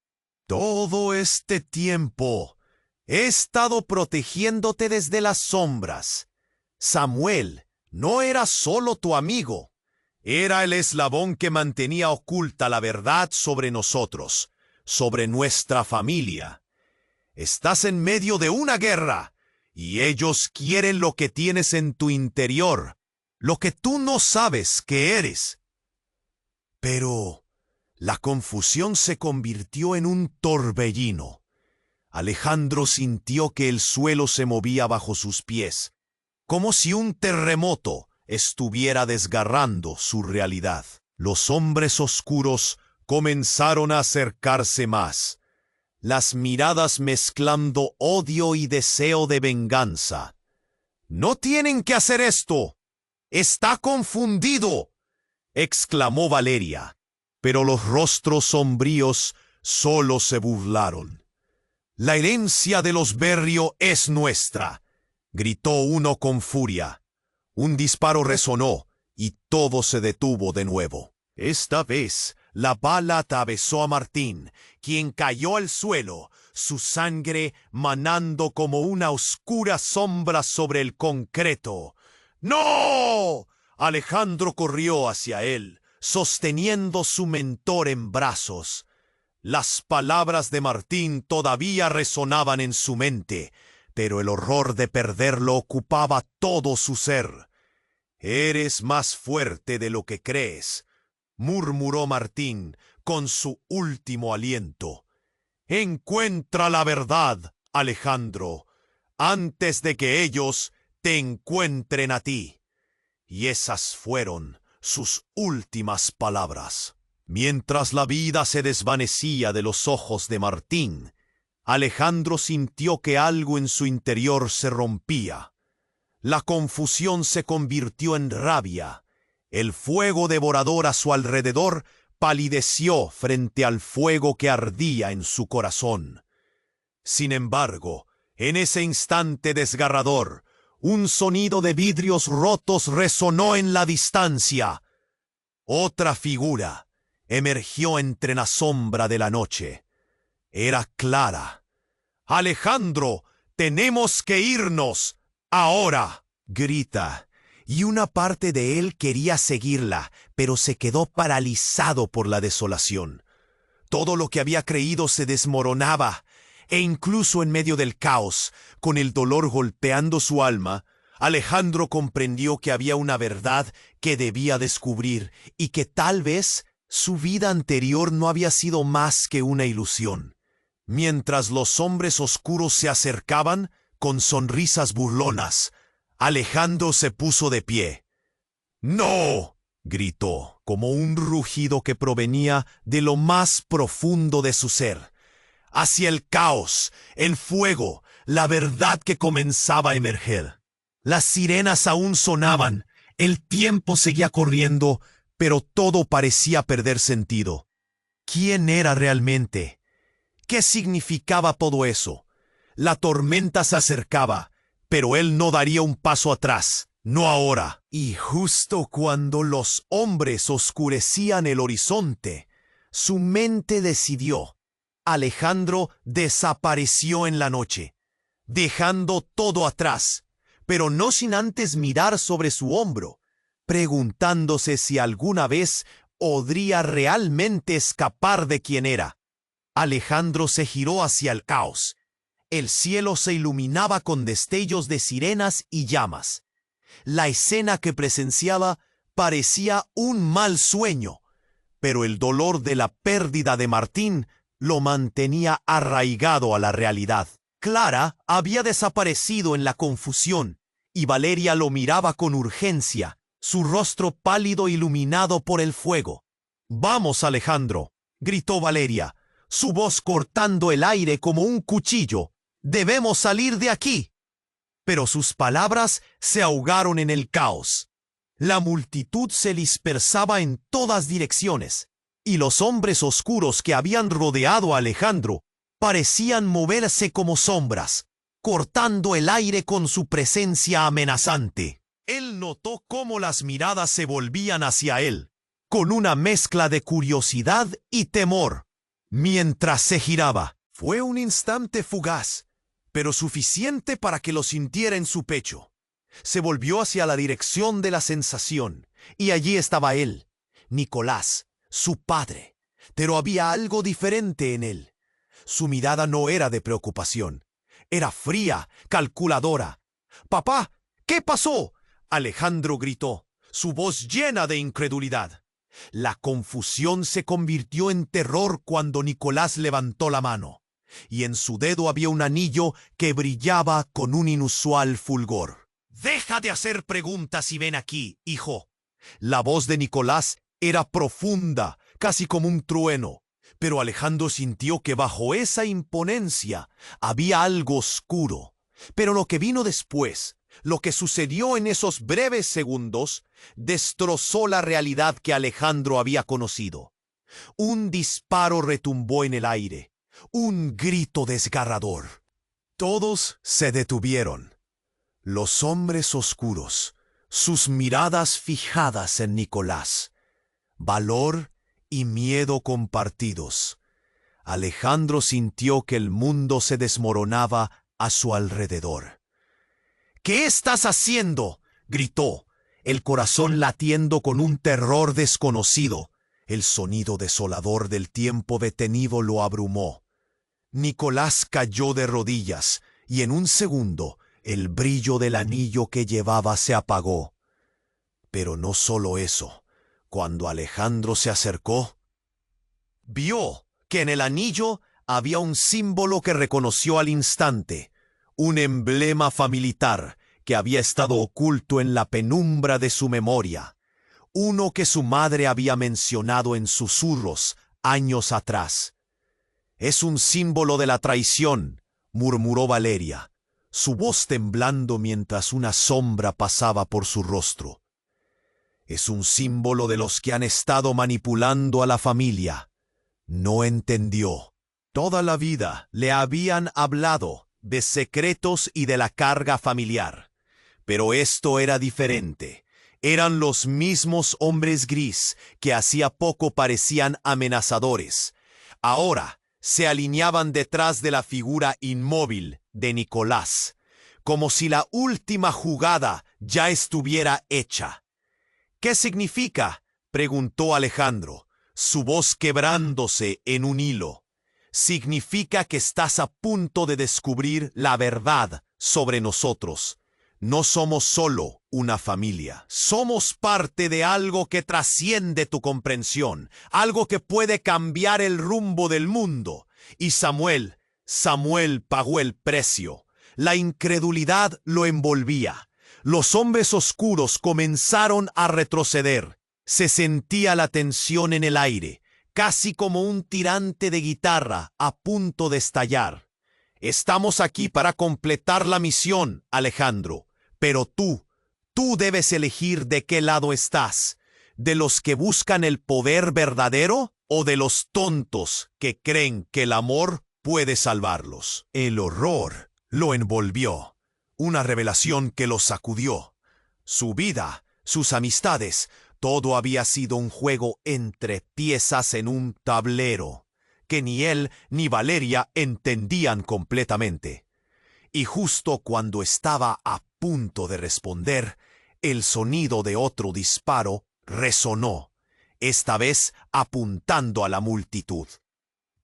Todo este tiempo he estado protegiéndote desde las sombras. Samuel no era solo tu amigo. Era el eslabón que mantenía oculta la verdad sobre nosotros, sobre nuestra familia. Estás en medio de una guerra, y ellos quieren lo que tienes en tu interior, lo que tú no sabes que eres. Pero la confusión se convirtió en un torbellino. Alejandro sintió que el suelo se movía bajo sus pies, como si un terremoto estuviera desgarrando su realidad. Los hombres oscuros comenzaron a acercarse más, las miradas mezclando odio y deseo de venganza. «No tienen que hacer esto. Está confundido», exclamó Valeria, pero los rostros sombríos solo se burlaron. «La herencia de los Berrio es nuestra», gritó uno con furia. Un disparo resonó y todo se detuvo de nuevo. Esta vez la bala atravesó a Martín, quien cayó al suelo, su sangre manando como una oscura sombra sobre el concreto. ¡No! Alejandro corrió hacia él, sosteniendo su mentor en brazos. Las palabras de Martín todavía resonaban en su mente, pero el horror de perderlo ocupaba todo su ser. «Eres más fuerte de lo que crees», murmuró Martín con su último aliento. «Encuentra la verdad, Alejandro, antes de que ellos te encuentren a ti». Y esas fueron sus últimas palabras. Mientras la vida se desvanecía de los ojos de Martín, Alejandro sintió que algo en su interior se rompía. La confusión se convirtió en rabia. El fuego devorador a su alrededor palideció frente al fuego que ardía en su corazón. Sin embargo, en ese instante desgarrador, un sonido de vidrios rotos resonó en la distancia. Otra figura emergió entre la sombra de la noche. Era Clara. «Alejandro, tenemos que irnos. ¡Ahora!», grita, y una parte de él quería seguirla, pero se quedó paralizado por la desolación. Todo lo que había creído se desmoronaba, e incluso en medio del caos, con el dolor golpeando su alma, Alejandro comprendió que había una verdad que debía descubrir y que tal vez su vida anterior no había sido más que una ilusión. Mientras los hombres oscuros se acercaban, con sonrisas burlonas, Alejandro se puso de pie. «¡No!», gritó, como un rugido que provenía de lo más profundo de su ser. Hacia el caos, el fuego, la verdad que comenzaba a emerger. Las sirenas aún sonaban, el tiempo seguía corriendo, pero todo parecía perder sentido. ¿Quién era realmente? ¿Qué significaba todo eso? La tormenta se acercaba, pero él no daría un paso atrás, no ahora. Y justo cuando los hombres oscurecían el horizonte, su mente decidió. Alejandro desapareció en la noche, dejando todo atrás, pero no sin antes mirar sobre su hombro, preguntándose si alguna vez podría realmente escapar de quien era. Alejandro se giró hacia el caos. El cielo se iluminaba con destellos de sirenas y llamas. La escena que presenciaba parecía un mal sueño, pero el dolor de la pérdida de Martín lo mantenía arraigado a la realidad. Clara había desaparecido en la confusión, y Valeria lo miraba con urgencia, su rostro pálido iluminado por el fuego. «Vamos, Alejandro», gritó Valeria, su voz cortando el aire como un cuchillo. «Debemos salir de aquí». Pero sus palabras se ahogaron en el caos. La multitud se dispersaba en todas direcciones, y los hombres oscuros que habían rodeado a Alejandro parecían moverse como sombras, cortando el aire con su presencia amenazante. Él notó cómo las miradas se volvían hacia él, con una mezcla de curiosidad y temor, mientras se giraba. Fue un instante fugaz, pero suficiente para que lo sintiera en su pecho. Se volvió hacia la dirección de la sensación, y allí estaba él, Nicolás, su padre. Pero había algo diferente en él. Su mirada no era de preocupación. Era fría, calculadora. «¡Papá! ¿Qué pasó?», Alejandro gritó, su voz llena de incredulidad. La confusión se convirtió en terror cuando Nicolás levantó la mano, y en su dedo había un anillo que brillaba con un inusual fulgor. «Deja de hacer preguntas y ven aquí, hijo». La voz de Nicolás era profunda, casi como un trueno, pero Alejandro sintió que bajo esa imponencia había algo oscuro. Pero lo que vino después, lo que sucedió en esos breves segundos, destrozó la realidad que Alejandro había conocido. Un disparo retumbó en el aire, un grito desgarrador. Todos se detuvieron. Los hombres oscuros, sus miradas fijadas en Nicolás. Valor y miedo compartidos. Alejandro sintió que el mundo se desmoronaba a su alrededor. «¿Qué estás haciendo?», gritó, el corazón latiendo con un terror desconocido. El sonido desolador del tiempo detenido lo abrumó. Nicolás cayó de rodillas, y en un segundo el brillo del anillo que llevaba se apagó. Pero no solo eso. Cuando Alejandro se acercó, vio que en el anillo había un símbolo que reconoció al instante, un emblema familiar que había estado oculto en la penumbra de su memoria, uno que su madre había mencionado en susurros años atrás. «Es un símbolo de la traición», murmuró Valeria, su voz temblando mientras una sombra pasaba por su rostro. «Es un símbolo de los que han estado manipulando a la familia». No entendió. Toda la vida le habían hablado de secretos y de la carga familiar. Pero esto era diferente. Eran los mismos hombres gris que hacía poco parecían amenazadores. Ahora se alineaban detrás de la figura inmóvil de Nicolás, como si la última jugada ya estuviera hecha. «¿Qué significa?», preguntó Alejandro, su voz quebrándose en un hilo. «Significa que estás a punto de descubrir la verdad sobre nosotros. No somos solo una familia. Somos parte de algo que trasciende tu comprensión, algo que puede cambiar el rumbo del mundo». Y Samuel pagó el precio. La incredulidad lo envolvía. Los hombres oscuros comenzaron a retroceder. Se sentía la tensión en el aire, casi como un tirante de guitarra a punto de estallar. «Estamos aquí para completar la misión, Alejandro, pero tú debes elegir de qué lado estás, de los que buscan el poder verdadero o de los tontos que creen que el amor puede salvarlos». El horror lo envolvió, una revelación que lo sacudió. Su vida, sus amistades, todo había sido un juego entre piezas en un tablero, que ni él ni Valeria entendían completamente. Y justo cuando estaba a punto de responder, el sonido de otro disparo resonó, esta vez apuntando a la multitud.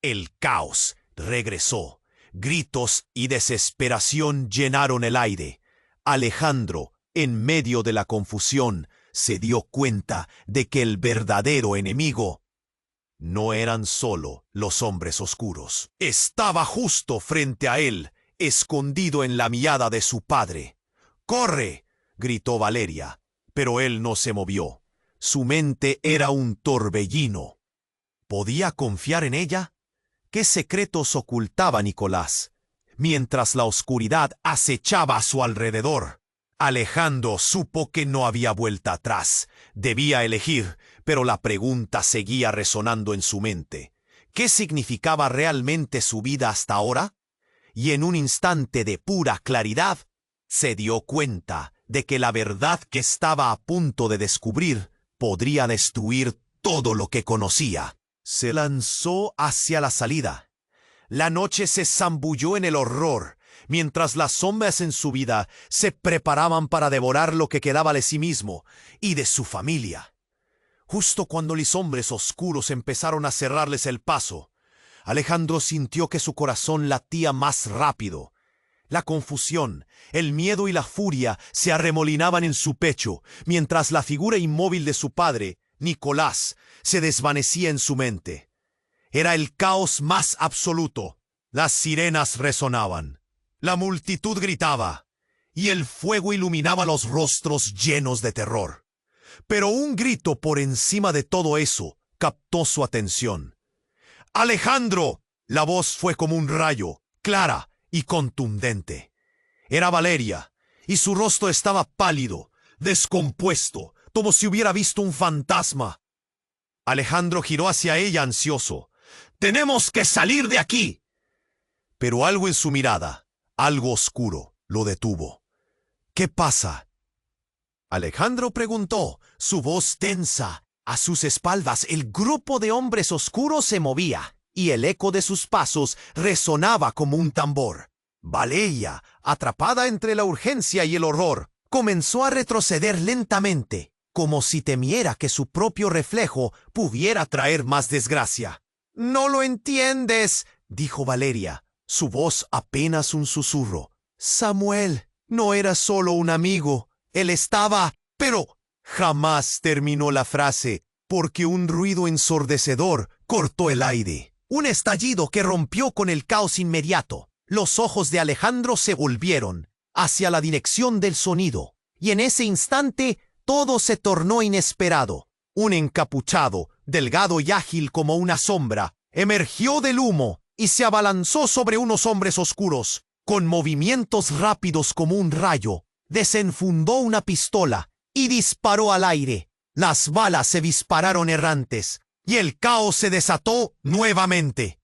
El caos regresó. Gritos y desesperación llenaron el aire. Alejandro, en medio de la confusión, se dio cuenta de que el verdadero enemigo no eran solo los hombres oscuros. Estaba justo frente a él, escondido en la mirada de su padre. «¡Corre!», gritó Valeria, pero él no se movió. Su mente era un torbellino. ¿Podía confiar en ella? ¿Qué secretos ocultaba Nicolás, mientras la oscuridad acechaba a su alrededor? Alejandro supo que no había vuelta atrás. Debía elegir, pero la pregunta seguía resonando en su mente. ¿Qué significaba realmente su vida hasta ahora? Y en un instante de pura claridad, se dio cuenta de que la verdad que estaba a punto de descubrir podría destruir todo lo que conocía. Se lanzó hacia la salida. La noche se zambulló en el horror, mientras las sombras en su vida se preparaban para devorar lo que quedaba de sí mismo y de su familia. Justo cuando los hombres oscuros empezaron a cerrarles el paso, Alejandro sintió que su corazón latía más rápido. La confusión, el miedo y la furia se arremolinaban en su pecho, mientras la figura inmóvil de su padre, Nicolás, se desvanecía en su mente. Era el caos más absoluto. Las sirenas resonaban, la multitud gritaba, y el fuego iluminaba los rostros llenos de terror. Pero un grito por encima de todo eso captó su atención. ¡Alejandro! La voz fue como un rayo, clara y contundente. Era Valeria, y su rostro estaba pálido, descompuesto, como si hubiera visto un fantasma. Alejandro giró hacia ella ansioso. ¡Tenemos que salir de aquí! Pero algo en su mirada, algo oscuro, lo detuvo. ¿Qué pasa? Alejandro preguntó, su voz tensa. A sus espaldas el grupo de hombres oscuros se movía, y el eco de sus pasos resonaba como un tambor. Valeria, atrapada entre la urgencia y el horror, comenzó a retroceder lentamente, como si temiera que su propio reflejo pudiera traer más desgracia. «No lo entiendes», dijo Valeria, su voz apenas un susurro. «Samuel no era solo un amigo, él estaba...» Pero jamás terminó la frase, porque un ruido ensordecedor cortó el aire. Un estallido que rompió con el caos inmediato. Los ojos de Alejandro se volvieron hacia la dirección del sonido, y en ese instante todo se tornó inesperado. Un encapuchado, delgado y ágil como una sombra, emergió del humo y se abalanzó sobre unos hombres oscuros. Con movimientos rápidos como un rayo, desenfundó una pistola y disparó al aire. Las balas se dispararon errantes, y el caos se desató nuevamente.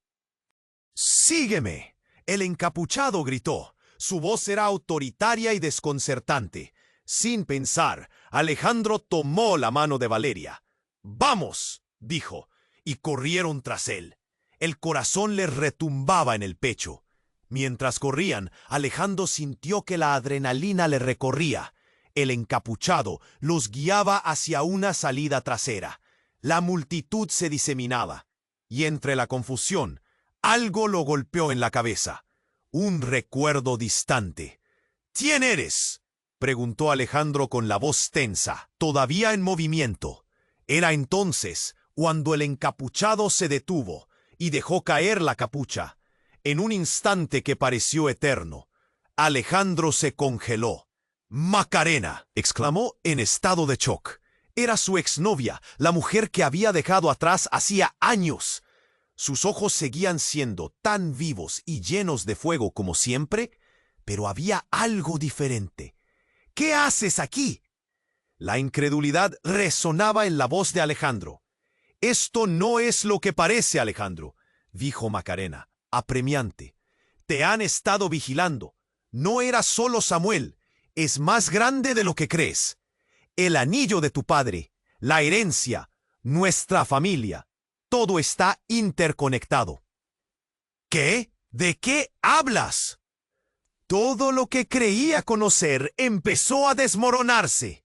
«¡Sígueme!», el encapuchado gritó. Su voz era autoritaria y desconcertante. Sin pensar, Alejandro tomó la mano de Valeria. «¡Vamos!», dijo, y corrieron tras él. El corazón le retumbaba en el pecho. Mientras corrían, Alejandro sintió que la adrenalina le recorría. El encapuchado los guiaba hacia una salida trasera. La multitud se diseminaba, y entre la confusión, algo lo golpeó en la cabeza. Un recuerdo distante. «¿Quién eres?», preguntó Alejandro con la voz tensa, todavía en movimiento. Era entonces cuando el encapuchado se detuvo y dejó caer la capucha. En un instante que pareció eterno, Alejandro se congeló. «¡Macarena!», exclamó en estado de shock. Era su exnovia, la mujer que había dejado atrás hacía años. Sus ojos seguían siendo tan vivos y llenos de fuego como siempre, pero había algo diferente. «¿Qué haces aquí?». La incredulidad resonaba en la voz de Alejandro. «Esto no es lo que parece, Alejandro», dijo Macarena, apremiante. «Te han estado vigilando. No era solo Samuel. Es más grande de lo que crees. El anillo de tu padre, la herencia, nuestra familia, todo está interconectado». «¿Qué? ¿De qué hablas?». Todo lo que creía conocer empezó a desmoronarse.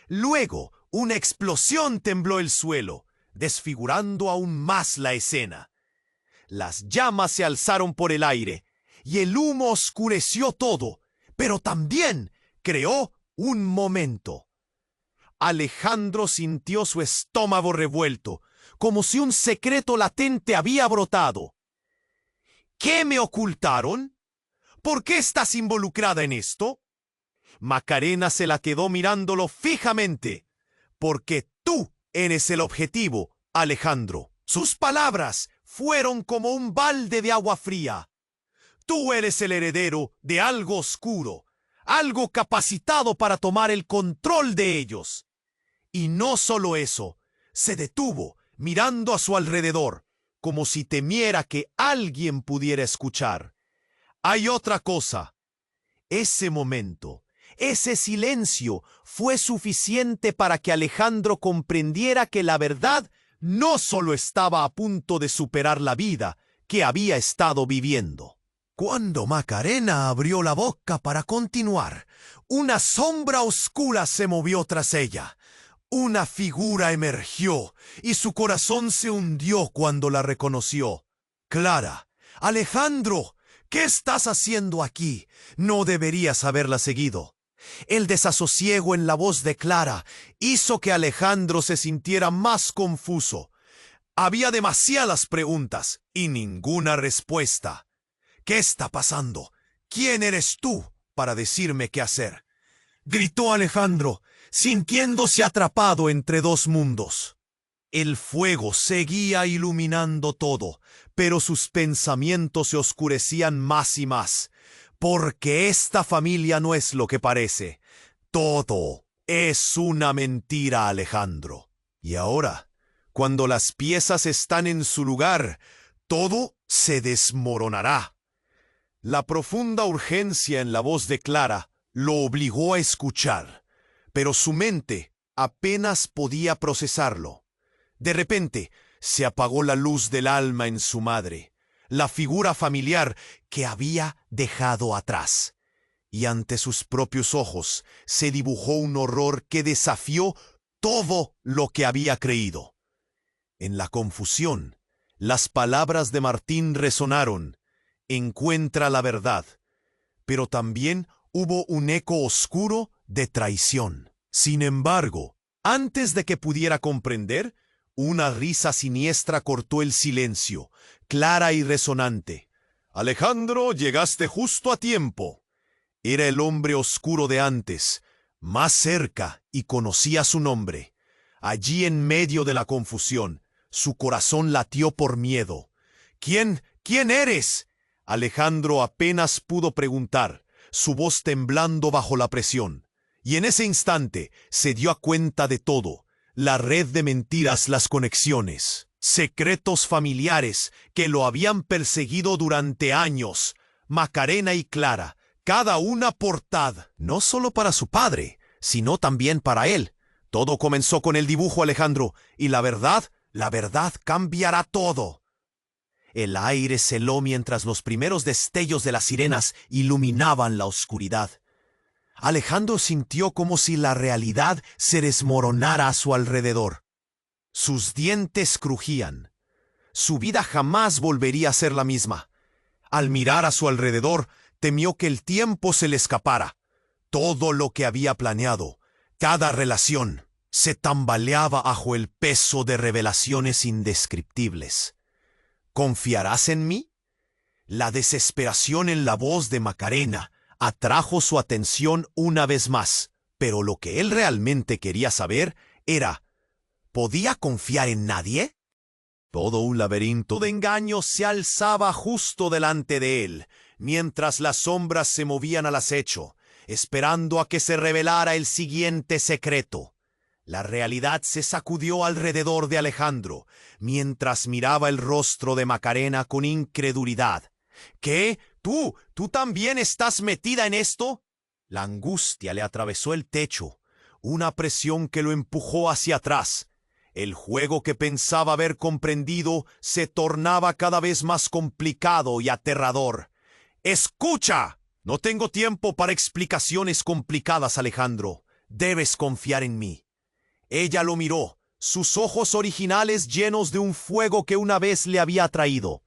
Luego, una explosión tembló el suelo, desfigurando aún más la escena. Las llamas se alzaron por el aire, y el humo oscureció todo, pero también creó un momento. Alejandro sintió su estómago revuelto, como si un secreto latente había brotado. «¿Qué me ocultaron? ¿Por qué estás involucrada en esto?». Macarena se la quedó mirándolo fijamente. «Porque tú eres el objetivo, Alejandro». Sus palabras fueron como un balde de agua fría. «Tú eres el heredero de algo oscuro, algo capacitado para tomar el control de ellos. Y no solo eso, se detuvo, mirando a su alrededor, como si temiera que alguien pudiera escuchar. Hay otra cosa. Ese momento, ese silencio, fue suficiente para que Alejandro comprendiera que la verdad no solo estaba a punto de superar la vida que había estado viviendo. Cuando Macarena abrió la boca para continuar, una sombra oscura se movió tras ella. Una figura emergió y su corazón se hundió cuando la reconoció. Clara, Alejandro, ¿qué estás haciendo aquí? No deberías haberla seguido. El desasosiego en la voz de Clara hizo que Alejandro se sintiera más confuso. Había demasiadas preguntas y ninguna respuesta. ¿Qué está pasando? ¿Quién eres tú para decirme qué hacer? Gritó Alejandro, sintiéndose atrapado entre dos mundos. El fuego seguía iluminando todo, pero sus pensamientos se oscurecían más y más, porque esta familia no es lo que parece. Todo es una mentira, Alejandro. Y ahora, cuando las piezas están en su lugar, todo se desmoronará. La profunda urgencia en la voz de Clara lo obligó a escuchar, pero su mente apenas podía procesarlo. De repente, se apagó la luz del alma en su madre, la figura familiar que había dejado atrás. Y ante sus propios ojos se dibujó un horror que desafió todo lo que había creído. En la confusión, las palabras de Martín resonaron: encuentra la verdad. Pero también hubo un eco oscuro de traición. Sin embargo, antes de que pudiera comprender, una risa siniestra cortó el silencio, clara y resonante. Alejandro, llegaste justo a tiempo. Era el hombre oscuro de antes, más cerca, y conocía su nombre. Allí en medio de la confusión, su corazón latió por miedo. ¿Quién eres? Alejandro apenas pudo preguntar, su voz temblando bajo la presión. Y en ese instante se dio cuenta de todo: la red de mentiras, las conexiones, secretos familiares que lo habían perseguido durante años. Macarena y Clara, cada una portada, no solo para su padre, sino también para él. Todo comenzó con el dibujo, Alejandro, y la verdad cambiará todo. El aire se heló mientras los primeros destellos de las sirenas iluminaban la oscuridad. Alejandro sintió como si la realidad se desmoronara a su alrededor. Sus dientes crujían. Su vida jamás volvería a ser la misma. Al mirar a su alrededor, temió que el tiempo se le escapara. Todo lo que había planeado, cada relación, se tambaleaba bajo el peso de revelaciones indescriptibles. ¿Confiarás en mí? La desesperación en la voz de Macarena atrajo su atención una vez más, pero lo que él realmente quería saber era: ¿podía confiar en nadie? Todo un laberinto de engaños se alzaba justo delante de él, mientras las sombras se movían al acecho, esperando a que se revelara el siguiente secreto. La realidad se sacudió alrededor de Alejandro, mientras miraba el rostro de Macarena con incredulidad. ¿Qué? ¿Tú también estás metida en esto? La angustia le atravesó el techo, una presión que lo empujó hacia atrás. El juego que pensaba haber comprendido se tornaba cada vez más complicado y aterrador. ¡Escucha! No tengo tiempo para explicaciones complicadas, Alejandro. Debes confiar en mí. Ella lo miró, sus ojos originales llenos de un fuego que una vez le había atraído.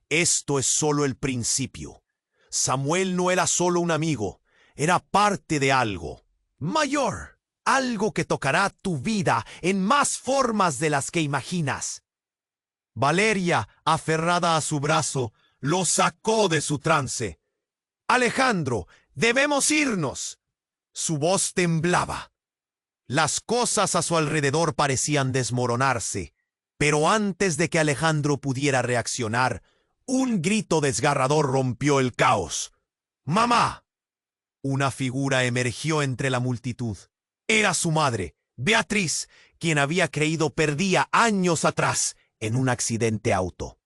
Esto es solo el principio. Samuel no era solo un amigo, era parte de algo mayor, algo que tocará tu vida en más formas de las que imaginas. Valeria, aferrada a su brazo, lo sacó de su trance. Alejandro, debemos irnos. Su voz temblaba. Las cosas a su alrededor parecían desmoronarse, pero antes de que Alejandro pudiera reaccionar, un grito desgarrador rompió el caos. ¡Mamá! Una figura emergió entre la multitud. Era su madre, Beatriz, quien había creído perdida años atrás en un accidente auto.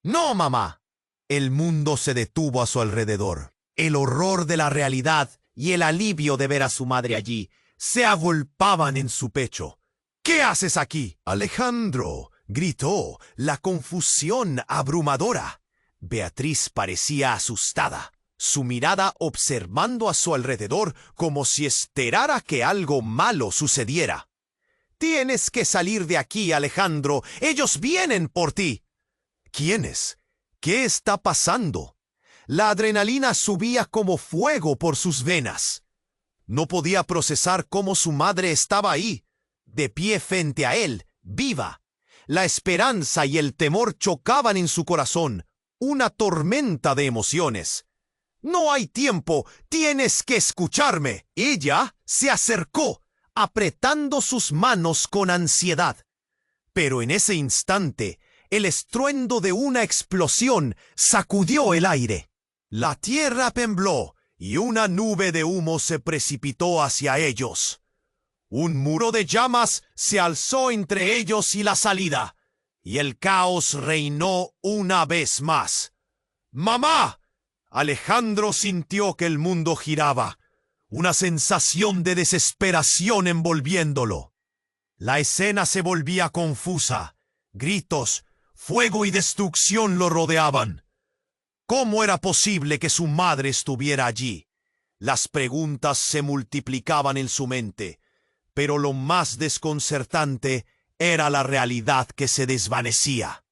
¡No, mamá! El mundo se detuvo a su alrededor. El horror de la realidad y el alivio de ver a su madre allí se agolpaban en su pecho. ¿Qué haces aquí? Alejandro, gritó, la confusión abrumadora. Beatriz parecía asustada, su mirada observando a su alrededor como si esperara que algo malo sucediera. Tienes que salir de aquí, Alejandro. Ellos vienen por ti. ¿Quiénes? ¿Qué está pasando? La adrenalina subía como fuego por sus venas. No podía procesar cómo su madre estaba ahí, de pie frente a él, viva. La esperanza y el temor chocaban en su corazón, una tormenta de emociones. No hay tiempo, tienes que escucharme. Ella se acercó, apretando sus manos con ansiedad. Pero en ese instante, el estruendo de una explosión sacudió el aire. La tierra tembló y una nube de humo se precipitó hacia ellos. Un muro de llamas se alzó entre ellos y la salida, y el caos reinó una vez más. ¡Mamá! Alejandro sintió que el mundo giraba, una sensación de desesperación envolviéndolo. La escena se volvía confusa. Gritos, fuego y destrucción lo rodeaban. ¿Cómo era posible que su madre estuviera allí? Las preguntas se multiplicaban en su mente, pero lo más desconcertante era la realidad que se desvanecía.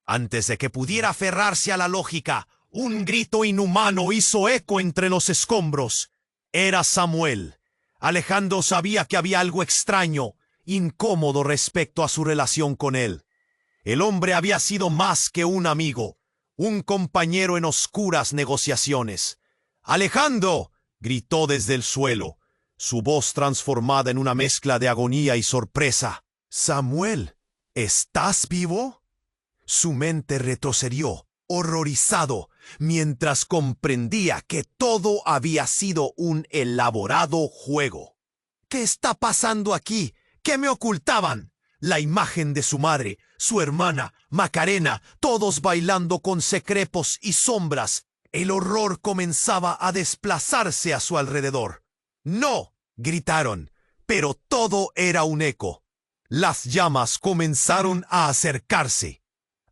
Antes de que pudiera aferrarse a la lógica, un grito inhumano hizo eco entre los escombros. Era Samuel. Alejandro sabía que había algo extraño, incómodo respecto a su relación con él. El hombre había sido más que un amigo, un compañero en oscuras negociaciones. ¡Alejandro!, gritó desde el suelo, su voz transformada en una mezcla de agonía y sorpresa. «Samuel, ¿estás vivo?» Su mente retrocedió, horrorizado, mientras comprendía que todo había sido un elaborado juego. «¿Qué está pasando aquí? ¿Qué me ocultaban?» La imagen de su madre, su hermana, Macarena, todos bailando con secretos y sombras. El horror comenzaba a desplazarse a su alrededor. «¡No!», gritaron, pero todo era un eco. Las llamas comenzaron a acercarse.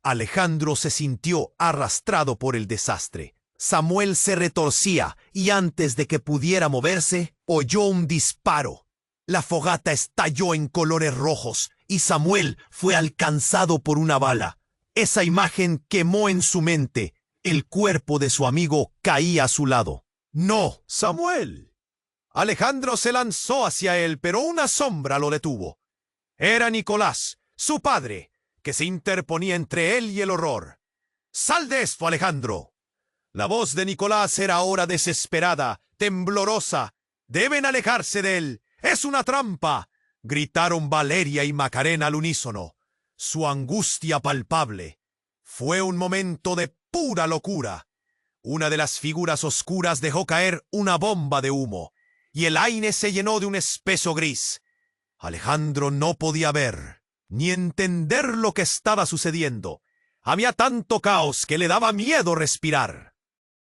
Alejandro se sintió arrastrado por el desastre. Samuel se retorcía y antes de que pudiera moverse, oyó un disparo. La fogata estalló en colores rojos y Samuel fue alcanzado por una bala. Esa imagen quemó en su mente. El cuerpo de su amigo caía a su lado. «¡No, Samuel!». Alejandro se lanzó hacia él, pero una sombra lo detuvo. Era Nicolás, su padre, que se interponía entre él y el horror. «¡Sal de esto, Alejandro!». La voz de Nicolás era ahora desesperada, temblorosa. «¡Deben alejarse de él! ¡Es una trampa!», gritaron Valeria y Macarena al unísono, su angustia palpable. Fue un momento de pura locura. Una de las figuras oscuras dejó caer una bomba de humo, y el aire se llenó de un espeso gris. Alejandro no podía ver, ni entender lo que estaba sucediendo. Había tanto caos que le daba miedo respirar.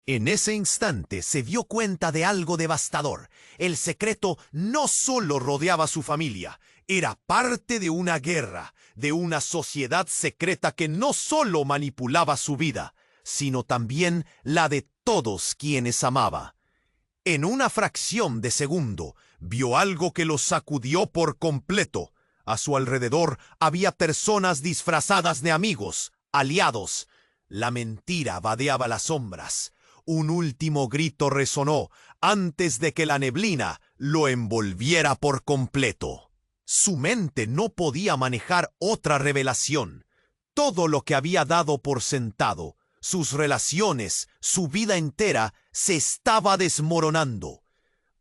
En ese instante se dio cuenta de algo devastador. El secreto no solo rodeaba a su familia, era parte de una guerra, de una sociedad secreta que no solo manipulaba su vida, sino también la de todos quienes amaba. En una fracción de segundo, vio algo que lo sacudió por completo. A su alrededor había personas disfrazadas de amigos, aliados. La mentira vadeaba las sombras. Un último grito resonó antes de que la neblina lo envolviera por completo. Su mente no podía manejar otra revelación. Todo lo que había dado por sentado, sus relaciones, su vida entera, se estaba desmoronando.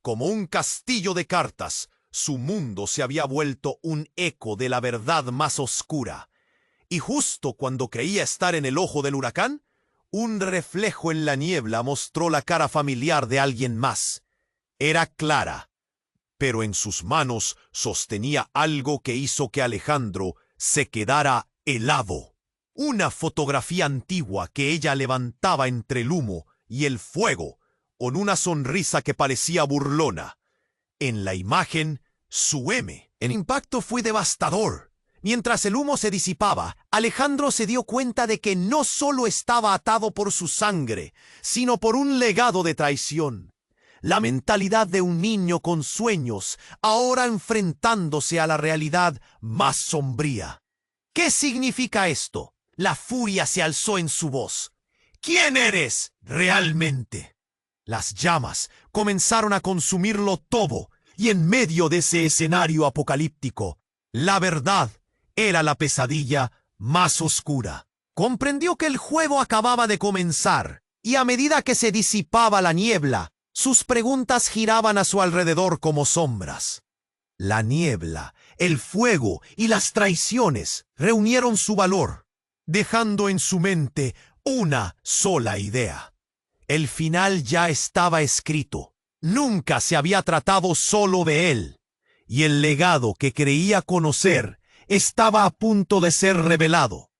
Como un castillo de cartas, su mundo se había vuelto un eco de la verdad más oscura. Y justo cuando creía estar en el ojo del huracán, un reflejo en la niebla mostró la cara familiar de alguien más. Era Clara, pero en sus manos sostenía algo que hizo que Alejandro se quedara helado. Una fotografía antigua que ella levantaba entre el humo y el fuego, con una sonrisa que parecía burlona. En la imagen, su M. El impacto fue devastador. Mientras el humo se disipaba, Alejandro se dio cuenta de que no solo estaba atado por su sangre, sino por un legado de traición. La mentalidad de un niño con sueños, ahora enfrentándose a la realidad más sombría. ¿Qué significa esto? La furia se alzó en su voz. ¿Quién eres realmente? Las llamas comenzaron a consumirlo todo, y en medio de ese escenario apocalíptico, la verdad era la pesadilla más oscura. Comprendió que el juego acababa de comenzar, y a medida que se disipaba la niebla, sus preguntas giraban a su alrededor como sombras. La niebla, el fuego y las traiciones reunieron su valor, dejando en su mente una sola idea. El final ya estaba escrito. Nunca se había tratado solo de él, y el legado que creía conocer estaba a punto de ser revelado.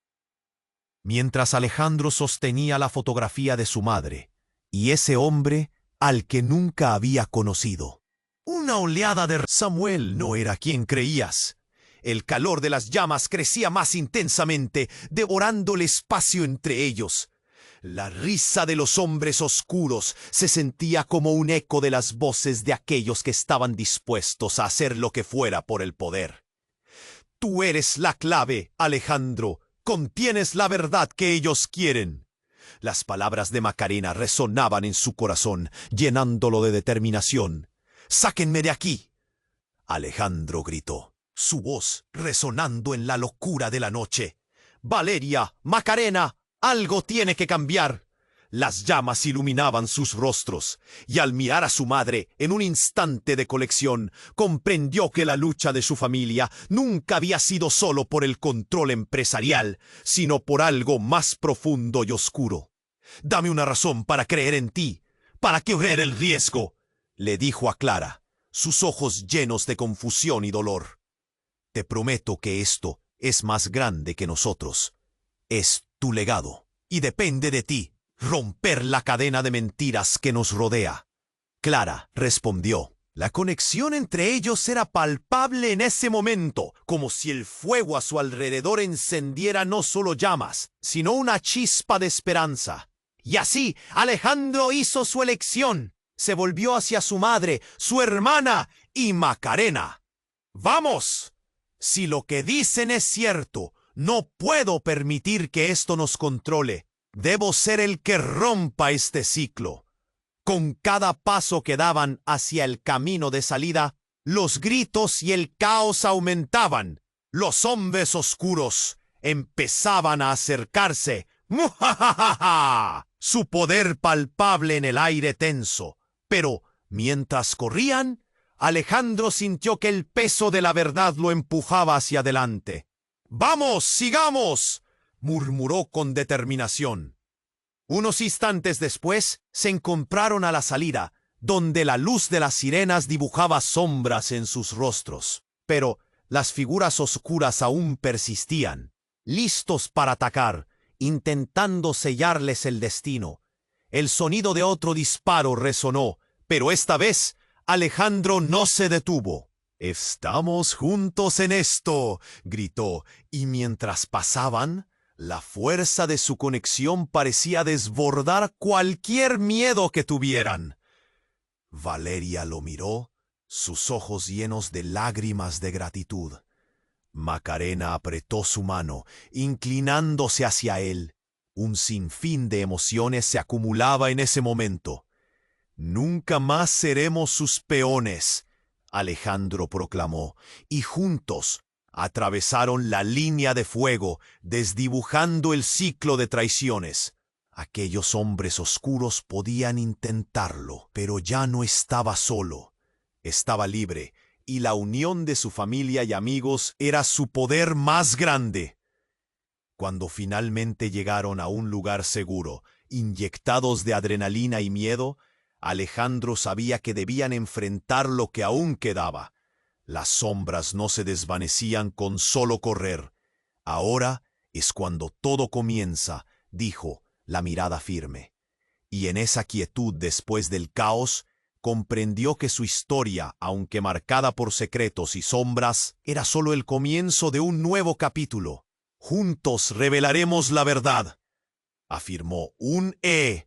Mientras Alejandro sostenía la fotografía de su madre, y ese hombre al que nunca había conocido. Una oleada de Samuel no era quien creías. El calor de las llamas crecía más intensamente, devorando el espacio entre ellos. La risa de los hombres oscuros se sentía como un eco de las voces de aquellos que estaban dispuestos a hacer lo que fuera por el poder. Tú eres la clave, Alejandro. Contienes la verdad que ellos quieren. Las palabras de Macarena resonaban en su corazón, llenándolo de determinación. ¡Sáquenme de aquí!, Alejandro gritó, su voz resonando en la locura de la noche. ¡Valeria! ¡Macarena! ¡Algo tiene que cambiar! Las llamas iluminaban sus rostros, y al mirar a su madre en un instante de colección, comprendió que la lucha de su familia nunca había sido solo por el control empresarial, sino por algo más profundo y oscuro. «Dame una razón para creer en ti, para correr el riesgo», le dijo a Clara, sus ojos llenos de confusión y dolor. «Te prometo que esto es más grande que nosotros. Es tu legado, y depende de ti romper la cadena de mentiras que nos rodea». Clara respondió. La conexión entre ellos era palpable en ese momento, como si el fuego a su alrededor encendiera no solo llamas, sino una chispa de esperanza. Y así, Alejandro hizo su elección. Se volvió hacia su madre, su hermana y Macarena. «¡Vamos! Si lo que dicen es cierto, no puedo permitir que esto nos controle. Debo ser el que rompa este ciclo». Con cada paso que daban hacia el camino de salida, los gritos y el caos aumentaban. Los hombres oscuros empezaban a acercarse. ¡Mujajaja! Su poder palpable en el aire tenso. Pero, mientras corrían, Alejandro sintió que el peso de la verdad lo empujaba hacia adelante. «¡Vamos, sigamos!», murmuró con determinación. Unos instantes después se encontraron a la salida, donde la luz de las sirenas dibujaba sombras en sus rostros. Pero las figuras oscuras aún persistían, listos para atacar, intentando sellarles el destino. El sonido de otro disparo resonó, pero esta vez Alejandro no se detuvo. «¡Estamos juntos en esto!», gritó, y mientras pasaban, la fuerza de su conexión parecía desbordar cualquier miedo que tuvieran. Valeria lo miró, sus ojos llenos de lágrimas de gratitud. Macarena apretó su mano, inclinándose hacia él. Un sinfín de emociones se acumulaba en ese momento. «Nunca más seremos sus peones», Alejandro proclamó, y juntos atravesaron la línea de fuego, desdibujando el ciclo de traiciones. Aquellos hombres oscuros podían intentarlo, pero ya no estaba solo. Estaba libre, y la unión de su familia y amigos era su poder más grande. Cuando finalmente llegaron a un lugar seguro, inyectados de adrenalina y miedo, Alejandro sabía que debían enfrentar lo que aún quedaba. Las sombras no se desvanecían con solo correr. Ahora es cuando todo comienza, dijo, la mirada firme. Y en esa quietud después del caos, comprendió que su historia, aunque marcada por secretos y sombras, era solo el comienzo de un nuevo capítulo. Juntos revelaremos la verdad, afirmó.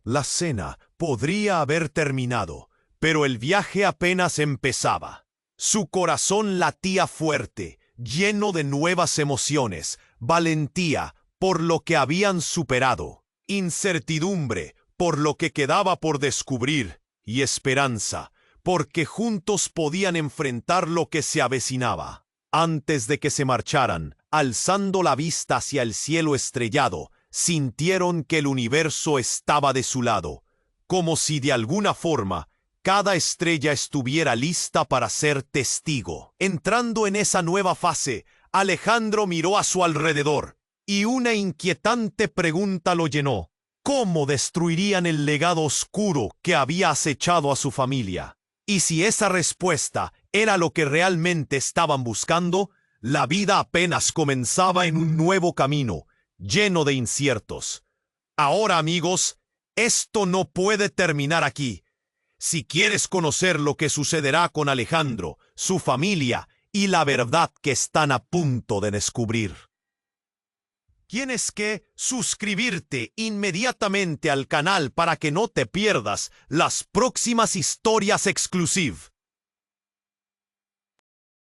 La cena podría haber terminado, pero el viaje apenas empezaba. Su corazón latía fuerte, lleno de nuevas emociones, valentía por lo que habían superado, incertidumbre por lo que quedaba por descubrir, y esperanza, porque juntos podían enfrentar lo que se avecinaba. Antes de que se marcharan, alzando la vista hacia el cielo estrellado, sintieron que el universo estaba de su lado, como si de alguna forma cada estrella estuviera lista para ser testigo. Entrando en esa nueva fase, Alejandro miró a su alrededor, y una inquietante pregunta lo llenó. ¿Cómo destruirían el legado oscuro que había acechado a su familia? Y si esa respuesta era lo que realmente estaban buscando, la vida apenas comenzaba en un nuevo camino, lleno de inciertos. Ahora, amigos, esto no puede terminar aquí. Si quieres conocer lo que sucederá con Alejandro, su familia y la verdad que están a punto de descubrir, tienes que suscribirte inmediatamente al canal para que no te pierdas las próximas historias exclusivas.